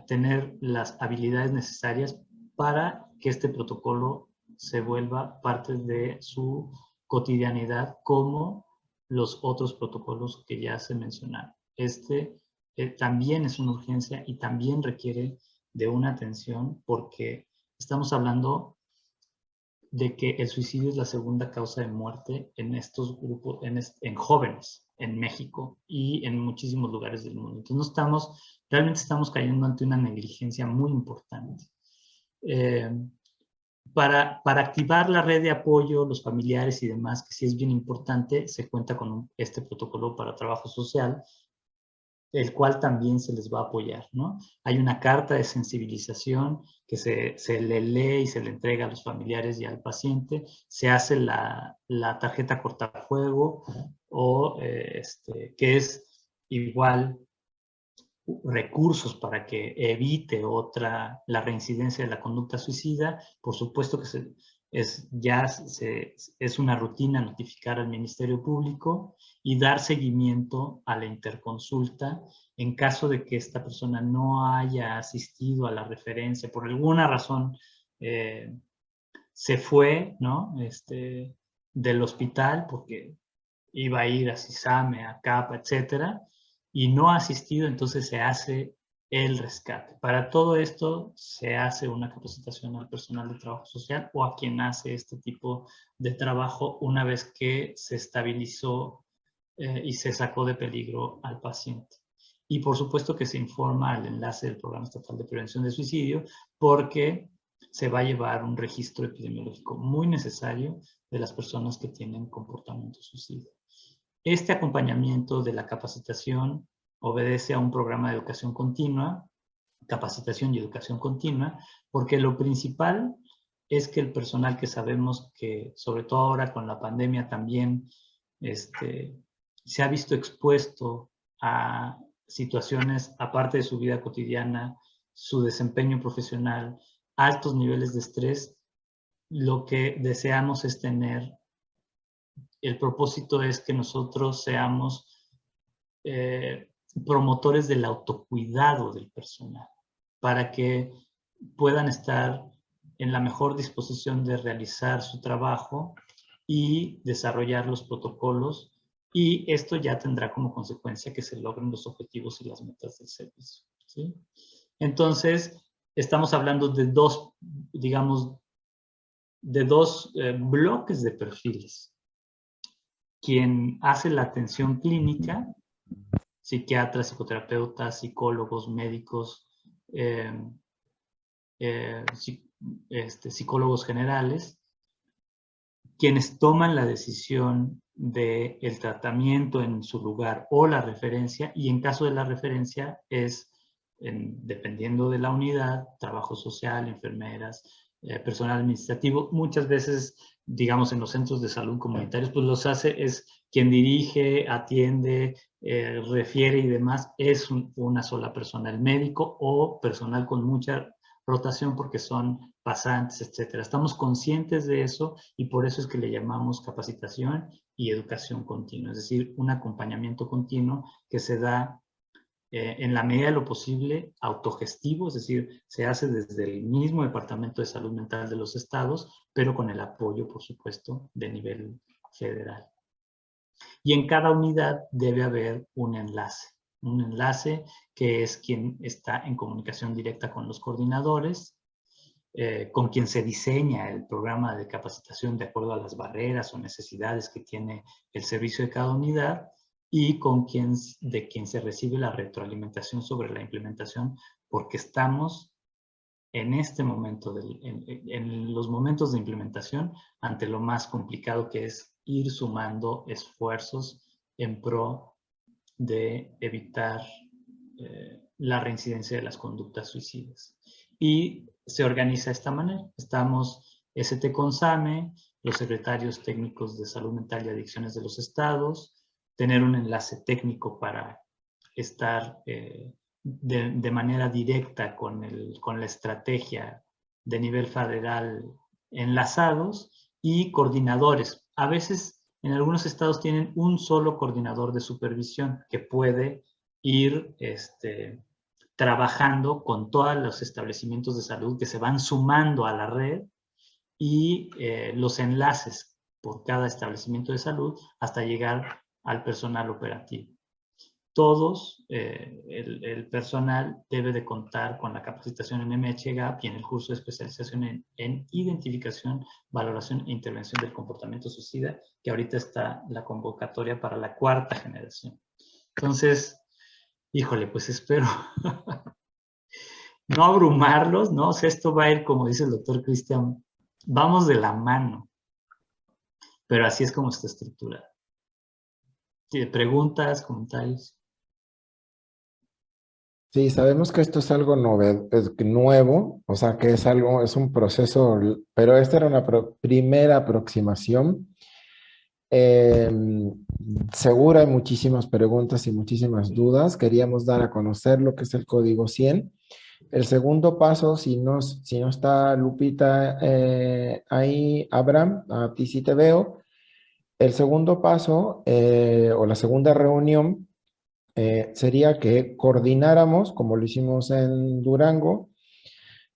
tener las habilidades necesarias para que este protocolo se vuelva parte de su cotidianidad, como los otros protocolos que ya se mencionaron. También es una urgencia y también requiere de una atención, porque estamos hablando de que el suicidio es la segunda causa de muerte en estos grupos, en jóvenes, en México y en muchísimos lugares del mundo. Entonces realmente estamos cayendo ante una negligencia muy importante. Para activar la red de apoyo, los familiares y demás, que sí es bien importante, se cuenta con este protocolo para trabajo social, el cual también se les va a apoyar, ¿no? Hay una carta de sensibilización que se le lee y se le entrega a los familiares y al paciente. Se hace la tarjeta cortafuego, o que es igual recursos para que evite la reincidencia de la conducta suicida. Por supuesto que es una rutina notificar al Ministerio Público y dar seguimiento a la interconsulta en caso de que esta persona no haya asistido a la referencia, por alguna razón se fue, ¿no? Del hospital porque iba a ir a CISAME, a CAPA, etcétera, y no ha asistido, entonces se hace el rescate. Para todo esto se hace una capacitación al personal de trabajo social o a quien hace este tipo de trabajo, una vez que se estabilizó y se sacó de peligro al paciente. Y por supuesto que se informa al enlace del Programa Estatal de Prevención de Suicidio, porque se va a llevar un registro epidemiológico muy necesario de las personas que tienen comportamiento suicida. Este acompañamiento de la capacitación obedece a un programa de educación continua, capacitación y educación continua, porque lo principal es que el personal, que sabemos que, sobre todo ahora con la pandemia también, se ha visto expuesto a situaciones, aparte de su vida cotidiana, su desempeño profesional, altos niveles de estrés. Lo que deseamos es el propósito es que nosotros seamos promotores del autocuidado del personal, para que puedan estar en la mejor disposición de realizar su trabajo y desarrollar los protocolos, y esto ya tendrá como consecuencia que se logren los objetivos y las metas del servicio, ¿sí? Entonces, estamos hablando de dos, digamos, de dos bloques de perfiles. Quien hace la atención clínica, psiquiatras, psicoterapeutas, psicólogos, médicos, psicólogos generales, quienes toman la decisión del tratamiento en su lugar o la referencia, y en caso de la referencia es, dependiendo de la unidad, trabajo social, enfermeras, personal administrativo. Muchas veces, digamos, en los centros de salud comunitarios, pues los hace, es quien dirige, atiende, refiere y demás, es una sola persona, el médico o personal con mucha rotación porque son pasantes, etcétera. Estamos conscientes de eso y por eso es que le llamamos capacitación y educación continua, es decir, un acompañamiento continuo que se da en la medida de lo posible autogestivo, es decir, se hace desde el mismo Departamento de Salud Mental de los estados, pero con el apoyo, por supuesto, de nivel federal. Y en cada unidad debe haber un enlace que es quien está en comunicación directa con los coordinadores, con quien se diseña el programa de capacitación de acuerdo a las barreras o necesidades que tiene el servicio de cada unidad, y de quien se recibe la retroalimentación sobre la implementación, porque estamos en este momento, en los momentos de implementación, ante lo más complicado que es ir sumando esfuerzos en pro de evitar la reincidencia de las conductas suicidas. Y se organiza de esta manera. Estamos ST-CONSAME, los secretarios técnicos de salud mental y adicciones de los estados, tener un enlace técnico para estar de manera directa con la estrategia de nivel federal enlazados, y coordinadores. A veces en algunos estados tienen un solo coordinador de supervisión que puede ir trabajando con todos los establecimientos de salud que se van sumando a la red, y los enlaces por cada establecimiento de salud hasta llegar al personal operativo. Todos, el personal debe de contar con la capacitación en MHGAP y en el curso de especialización en identificación, valoración e intervención del comportamiento suicida, que ahorita está la convocatoria para la 4ª generación. Entonces, híjole, pues espero no abrumarlos, ¿no? O sea, esto va a ir, como dice el doctor Cristian, vamos de la mano, pero así es como está estructurado. ¿Preguntas, comentarios? Sí, sabemos que esto es algo nuevo, o sea que es un proceso, pero esta era una primera aproximación. Seguro hay muchísimas preguntas y muchísimas dudas. Queríamos dar a conocer lo que es el código 100. El segundo paso, si no está Lupita ahí, Abraham, a ti sí te veo. El segundo paso o la segunda reunión sería que coordináramos, como lo hicimos en Durango,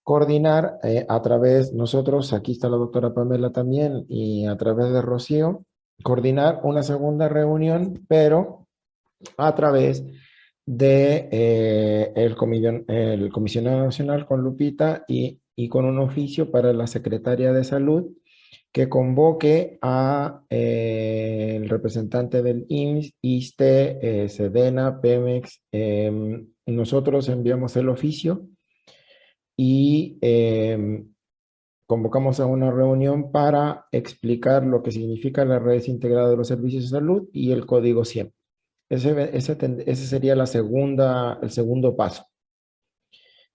coordinar a través, nosotros, aquí está la doctora Pamela también, y a través de Rocío, coordinar una segunda reunión, pero a través de el comisionado nacional con Lupita y con un oficio para la secretaria de salud que convoque a el representante del IMSS, ISSSTE, SEDENA, Pemex. Nosotros enviamos el oficio y convocamos a una reunión para explicar lo que significa las redes integradas de los servicios de salud y el código 100. Ese sería el segundo paso.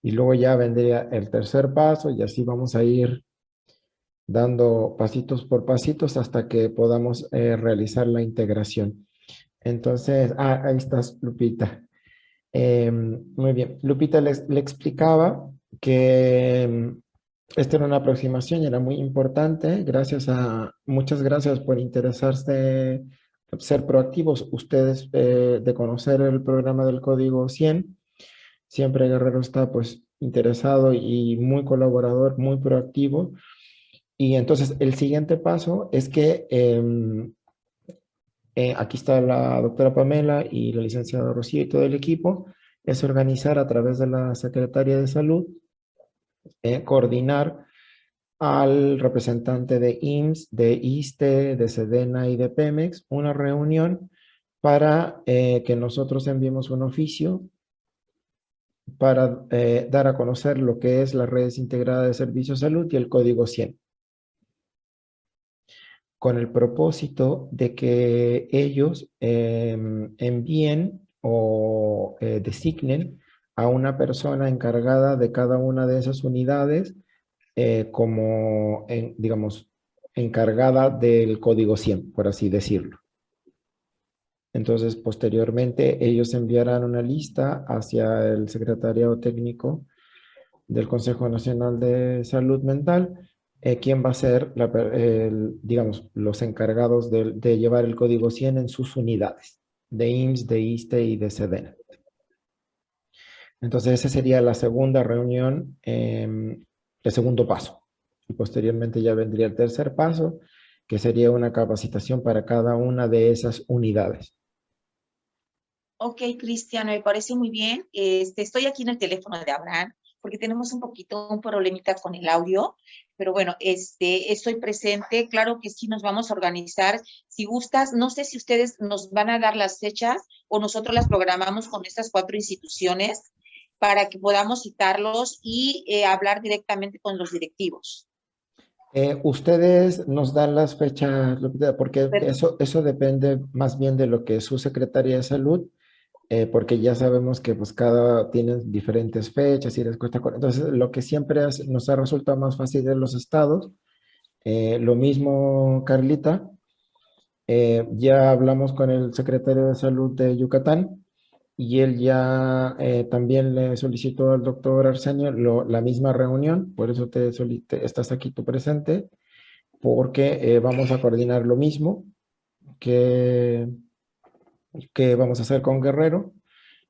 Y luego ya vendría el tercer paso y así vamos a ir dando pasitos por pasitos hasta que podamos realizar la integración. Entonces, ahí estás, Lupita. Muy bien. Lupita le explicaba que esta era una aproximación y era muy importante. Muchas gracias por interesarse, ser proactivos ustedes de conocer el programa del Código 100. Siempre Guerrero está pues interesado y muy colaborador, muy proactivo. Y entonces el siguiente paso es que aquí está la doctora Pamela y la licenciada Rocío y todo el equipo, es organizar a través de la Secretaría de Salud, coordinar al representante de IMSS, de ISSSTE, de SEDENA y de Pemex una reunión para que nosotros enviemos un oficio para dar a conocer lo que es las redes integradas de servicios de salud y el código 100, con el propósito de que ellos envíen o designen a una persona encargada de cada una de esas unidades como, digamos, encargada del código 100, por así decirlo. Entonces, posteriormente, ellos enviarán una lista hacia el secretariado técnico del Consejo Nacional de Salud Mental, quién va a ser, digamos, los encargados de llevar el código 100 en sus unidades, de IMSS, de ISSSTE y de SEDENA. Entonces, esa sería la segunda reunión, el segundo paso. Y posteriormente ya vendría el tercer paso, que sería una capacitación para cada una de esas unidades. Ok, Cristian, me parece muy bien. Estoy aquí en el teléfono de Abraham porque tenemos un problemita con el audio, pero bueno, estoy presente. Claro que sí nos vamos a organizar. Si gustas, no sé si ustedes nos van a dar las fechas o nosotros las programamos con estas 4 instituciones para que podamos citarlos y hablar directamente con los directivos. Ustedes nos dan las fechas, Lupita, porque Perfecto. eso depende más bien de lo que es su Secretaría de Salud, porque ya sabemos que pues tienen diferentes fechas y les cuesta. Entonces, lo que siempre nos ha resultado más fácil de los estados, lo mismo Carlita, ya hablamos con el secretario de Salud de Yucatán y él ya también le solicitó al doctor Arsenio la misma reunión, por eso estás aquí tú presente, porque vamos a coordinar lo mismo que vamos a hacer con Guerrero.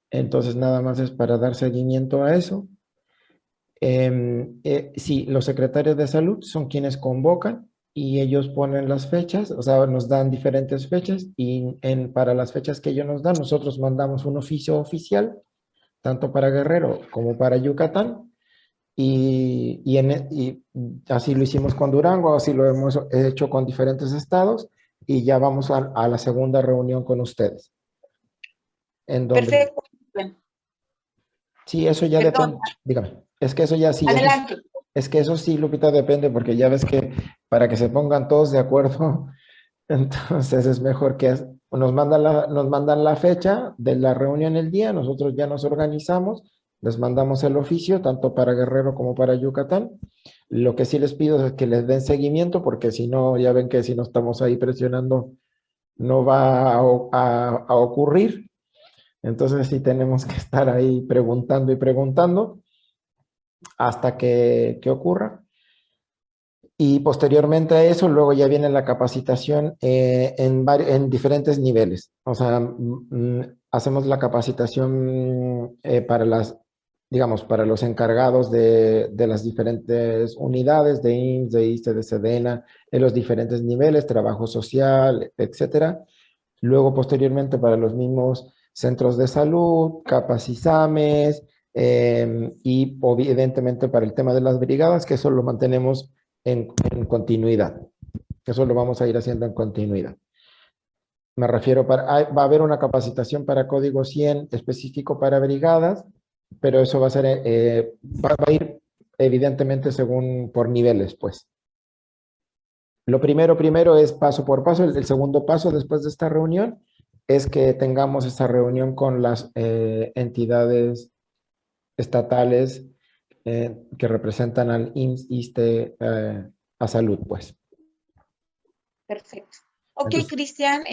Entonces, nada más es para dar seguimiento a eso. Sí, los secretarios de salud son quienes convocan y ellos ponen las fechas, o sea, nos dan diferentes fechas y para las fechas que ellos nos dan, nosotros mandamos un oficio oficial, tanto para Guerrero como para Yucatán. Y así lo hicimos con Durango, así lo hemos hecho con diferentes estados y ya vamos a la segunda reunión con ustedes. En donde, Perfecto. Bueno, sí, eso ya perdón, depende, dígame, es que eso ya sí, adelante. es que eso sí, Lupita, depende porque ya ves que para que se pongan todos de acuerdo, entonces es mejor que nos mandan la fecha de la reunión el día, nosotros ya nos organizamos, les mandamos el oficio tanto para Guerrero como para Yucatán. Lo que sí les pido es que les den seguimiento porque si no, ya ven que si no estamos ahí presionando no va a ocurrir. Entonces sí tenemos que estar ahí preguntando y preguntando hasta que ocurra. Y posteriormente a eso, luego ya viene la capacitación en diferentes niveles. O sea, hacemos la capacitación para digamos, para los encargados de las diferentes unidades de IMSS, de ISSSTE, de SEDENA, en los diferentes niveles, trabajo social, etcétera. Luego, posteriormente, para los mismos centros de salud, CAPACISAMES, y evidentemente para el tema de las brigadas, que eso lo mantenemos en continuidad. Eso lo vamos a ir haciendo en continuidad. Me refiero, va a haber una capacitación para código 100 específico para brigadas, pero eso va a ser, va a ir evidentemente por niveles, pues. Lo primero es paso por paso. El segundo paso después de esta reunión es que tengamos esta reunión con las entidades estatales que representan al IMSS, ISSSTE, a salud, pues. Perfecto. Ok, Entonces, Cristian,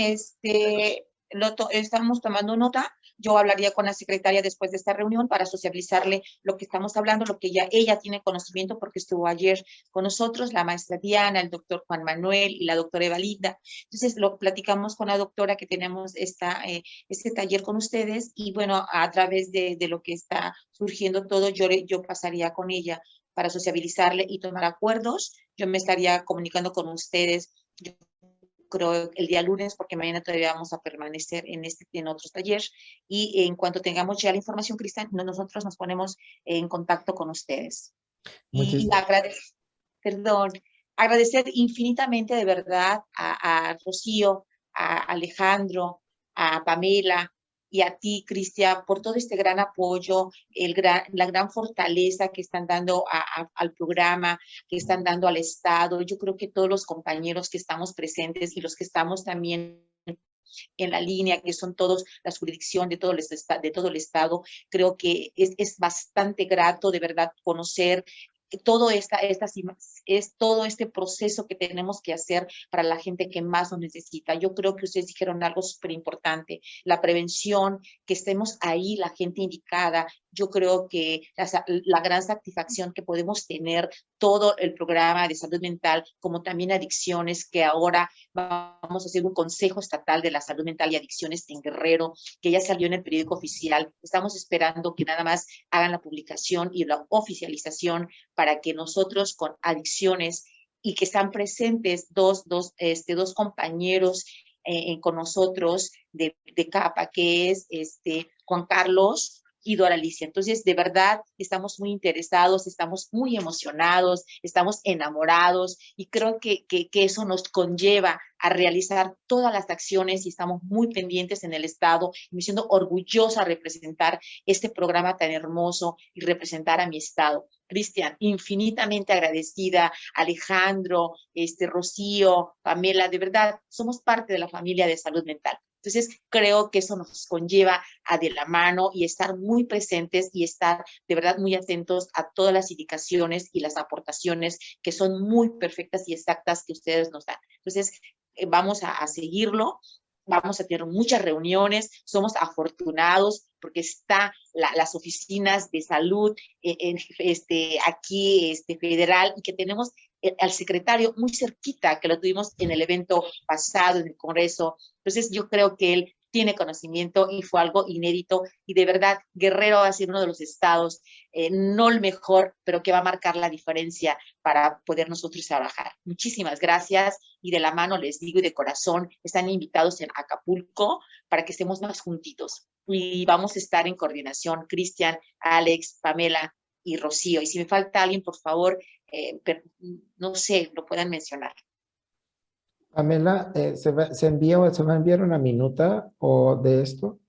estamos tomando nota. Yo hablaría con la secretaria después de esta reunión para sociabilizarle lo que estamos hablando, lo que ella tiene conocimiento porque estuvo ayer con nosotros, la maestra Diana, el doctor Juan Manuel y la doctora Eva Linda. Entonces lo platicamos con la doctora que tenemos este taller con ustedes y bueno, a través de lo que está surgiendo todo, yo pasaría con ella para sociabilizarle y tomar acuerdos. Yo me estaría comunicando con ustedes, yo creo el día lunes, porque mañana todavía vamos a permanecer en otros talleres, y en cuanto tengamos ya la información, Cristian, nosotros nos ponemos en contacto con ustedes. Y agradecer infinitamente de verdad a Rocío, a Alejandro, a Pamela y a ti, Cristian, por todo este gran apoyo, la gran fortaleza que están dando al programa, que están dando al Estado. Yo creo que todos los compañeros que estamos presentes y los que estamos también en la línea, que son todos las jurisdicciones de todo el Estado, creo que es bastante grato de verdad conocer todo todo este proceso que tenemos que hacer para la gente que más nos necesita. Yo creo que ustedes dijeron algo súper importante, la prevención, que estemos ahí, la gente indicada. Yo creo que la gran satisfacción que podemos tener todo el programa de salud mental, como también adicciones, que ahora vamos a hacer un Consejo Estatal de la Salud Mental y Adicciones en Guerrero, que ya salió en el periódico oficial. Estamos esperando que nada más hagan la publicación y la oficialización para que nosotros con adicciones y que están presentes dos compañeros con nosotros de CAPA, que es Juan Carlos y Dora Alicia. Entonces, de verdad, estamos muy interesados, estamos muy emocionados, estamos enamorados y creo que eso nos conlleva a realizar todas las acciones y estamos muy pendientes en el Estado y me siento orgullosa de representar este programa tan hermoso y representar a mi Estado. Cristian, infinitamente agradecida, Alejandro, Rocío, Pamela, de verdad, somos parte de la familia de salud mental. Entonces, creo que eso nos conlleva a de la mano y estar muy presentes y estar de verdad muy atentos a todas las indicaciones y las aportaciones que son muy perfectas y exactas que ustedes nos dan. Entonces, vamos a seguirlo. Vamos a tener muchas reuniones, somos afortunados porque están las oficinas de salud aquí federal y que tenemos al secretario muy cerquita, que lo tuvimos en el evento pasado, en el Congreso. Entonces yo creo que él tiene conocimiento y fue algo inédito y de verdad Guerrero va a ser uno de los estados, no el mejor, pero que va a marcar la diferencia para poder nosotros trabajar. Muchísimas gracias y de la mano les digo y de corazón, están invitados en Acapulco para que estemos más juntitos y vamos a estar en coordinación, Cristian, Alex, Pamela y Rocío. Y si me falta alguien, por favor, no sé, lo puedan mencionar. Pamela, ¿se va a enviar una minuta o de esto?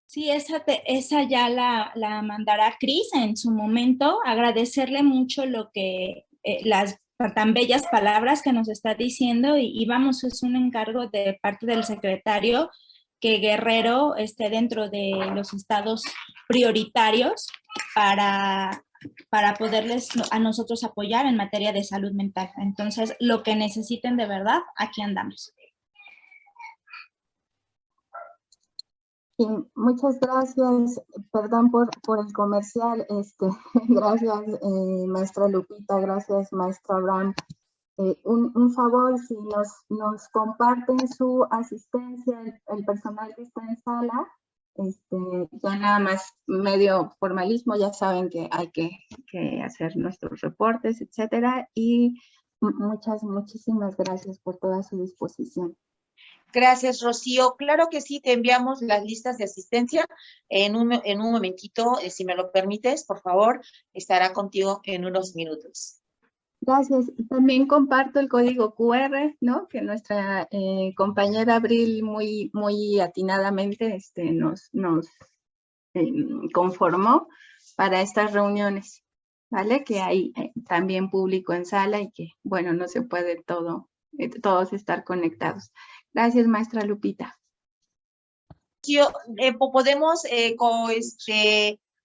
Sí, esa ya la mandará Cris en su momento. Agradecerle mucho lo que las tan bellas palabras que nos está diciendo y vamos, es un encargo de parte del secretario que Guerrero esté dentro de los estados prioritarios para poderles a nosotros apoyar en materia de salud mental. Entonces, lo que necesiten de verdad, aquí andamos. Y muchas gracias, perdón por el comercial, gracias maestra Lupita, gracias maestra Abraham. Un favor, si nos comparten su asistencia, el personal que está en sala, ya nada más medio formalismo, ya saben que hay que hacer nuestros reportes, etcétera, y muchísimas gracias por toda su disposición. Gracias, Rocío. Claro que sí, te enviamos las listas de asistencia en un momentito, si me lo permites, por favor, estará contigo en unos minutos. Gracias. También comparto el código QR, ¿no? Que nuestra compañera Abril muy atinadamente nos conformó para estas reuniones, ¿vale? Que hay también público en sala y que, bueno, no se puede todos estar conectados. Gracias, maestra Lupita. Podemos,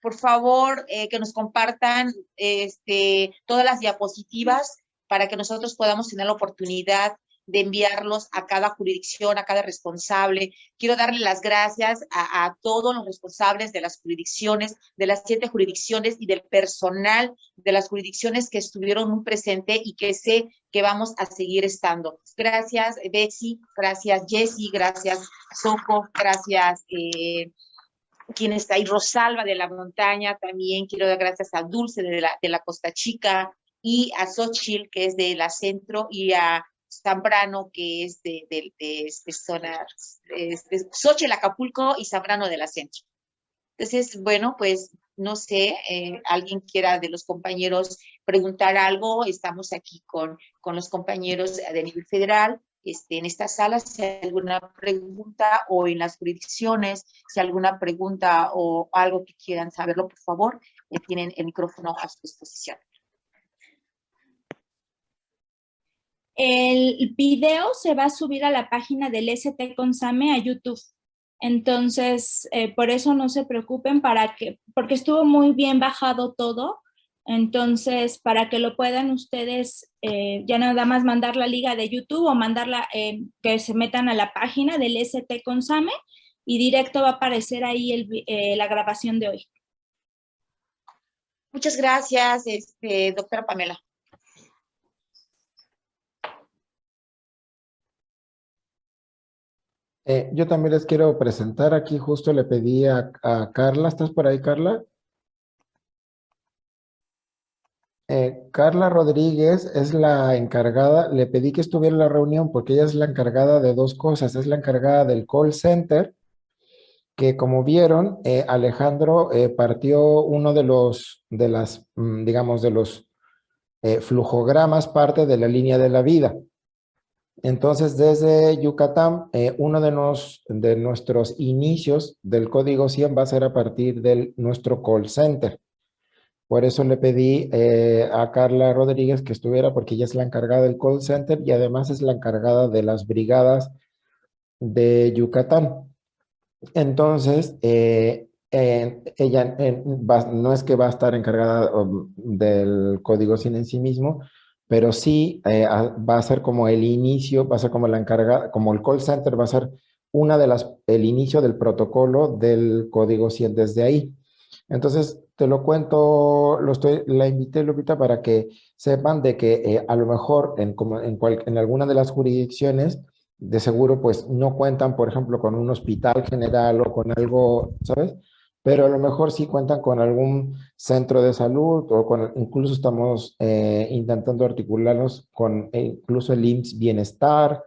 por favor, que nos compartan todas las diapositivas para que nosotros podamos tener la oportunidad de enviarlos a cada jurisdicción, a cada responsable. Quiero darle las gracias a todos los responsables de las jurisdicciones, de las 7 jurisdicciones y del personal de las jurisdicciones que estuvieron muy presente y que sé que vamos a seguir estando. Gracias, Betsy, gracias, Jessy, gracias, Soco, gracias, quien está ahí, Rosalba de la Montaña, también quiero dar gracias a Dulce de la Costa Chica, y a Xochitl, que es de la Centro, y a Zambrano, que es de zona, Xochitl, Acapulco, y Zambrano de la Centro. Entonces, bueno, pues no sé, alguien quiera de los compañeros preguntar algo, estamos aquí con los compañeros de nivel federal, en esta sala, si hay alguna pregunta, o en las jurisdicciones, si hay alguna pregunta o algo que quieran saberlo, por favor, tienen el micrófono a su disposición. El video se va a subir a la página del ST Consame a YouTube. Entonces, por eso no se preocupen, porque estuvo muy bien bajado todo. Entonces, para que lo puedan ustedes, ya nada más mandar la liga de YouTube o mandarla, que se metan a la página del ST Consame y directo va a aparecer ahí la grabación de hoy. Muchas gracias, doctora Pamela. Yo también les quiero presentar, aquí justo le pedí a Carla, ¿estás por ahí, Carla? Carla Rodríguez es la encargada, le pedí que estuviera en la reunión porque ella es la encargada de 2 cosas, es la encargada del call center, que como vieron, Alejandro partió uno de los flujogramas, parte de la línea de la vida. Entonces, desde Yucatán, uno de nuestros inicios del código 100 va a ser a partir de nuestro call center. Por eso le pedí a Carla Rodríguez que estuviera, porque ella es la encargada del call center y además es la encargada de las brigadas de Yucatán. Entonces, ella no es que va a estar encargada del código 100 en sí mismo, pero sí va a ser como el inicio, va a ser como la encargada, como el call center va a ser el inicio del protocolo del código 100 desde ahí. Entonces, te lo cuento, la invité, Lupita, para que sepan de que a lo mejor en alguna de las jurisdicciones, de seguro, pues no cuentan, por ejemplo, con un hospital general o con algo, ¿sabes? Pero a lo mejor sí cuentan con algún centro de salud o incluso estamos intentando articularnos con incluso el IMSS Bienestar,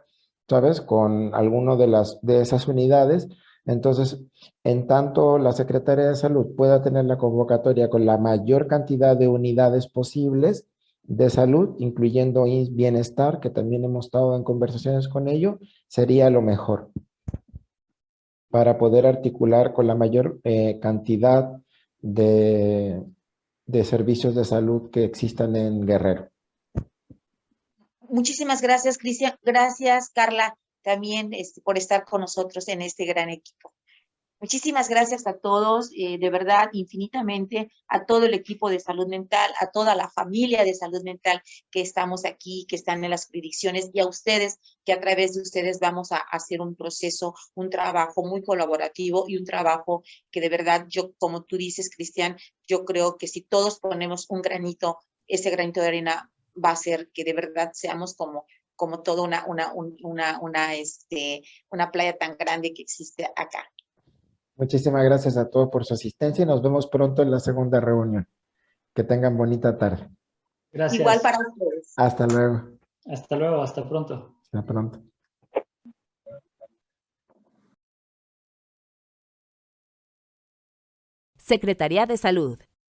¿sabes? Con alguno de esas unidades. Entonces, en tanto la Secretaría de Salud pueda tener la convocatoria con la mayor cantidad de unidades posibles de salud, incluyendo IMSS Bienestar, que también hemos estado en conversaciones con ello, sería lo mejor para poder articular con la mayor cantidad de servicios de salud que existan en Guerrero. Muchísimas gracias, Cristian. Gracias, Carla, también por estar con nosotros en este gran equipo. Muchísimas gracias a todos, de verdad, infinitamente, a todo el equipo de salud mental, a toda la familia de salud mental que estamos aquí, que están en las jurisdicciones, y a ustedes, que a través de ustedes vamos a hacer un proceso, un trabajo muy colaborativo y un trabajo que de verdad, como tú dices, Cristian, yo creo que si todos ponemos un granito, ese granito de arena va a hacer que de verdad seamos como toda una playa tan grande que existe acá. Muchísimas gracias a todos por su asistencia y nos vemos pronto en la segunda reunión. Que tengan bonita tarde. Gracias. Igual para ustedes. Hasta luego. Hasta luego, hasta pronto. Hasta pronto. Secretaría de Salud.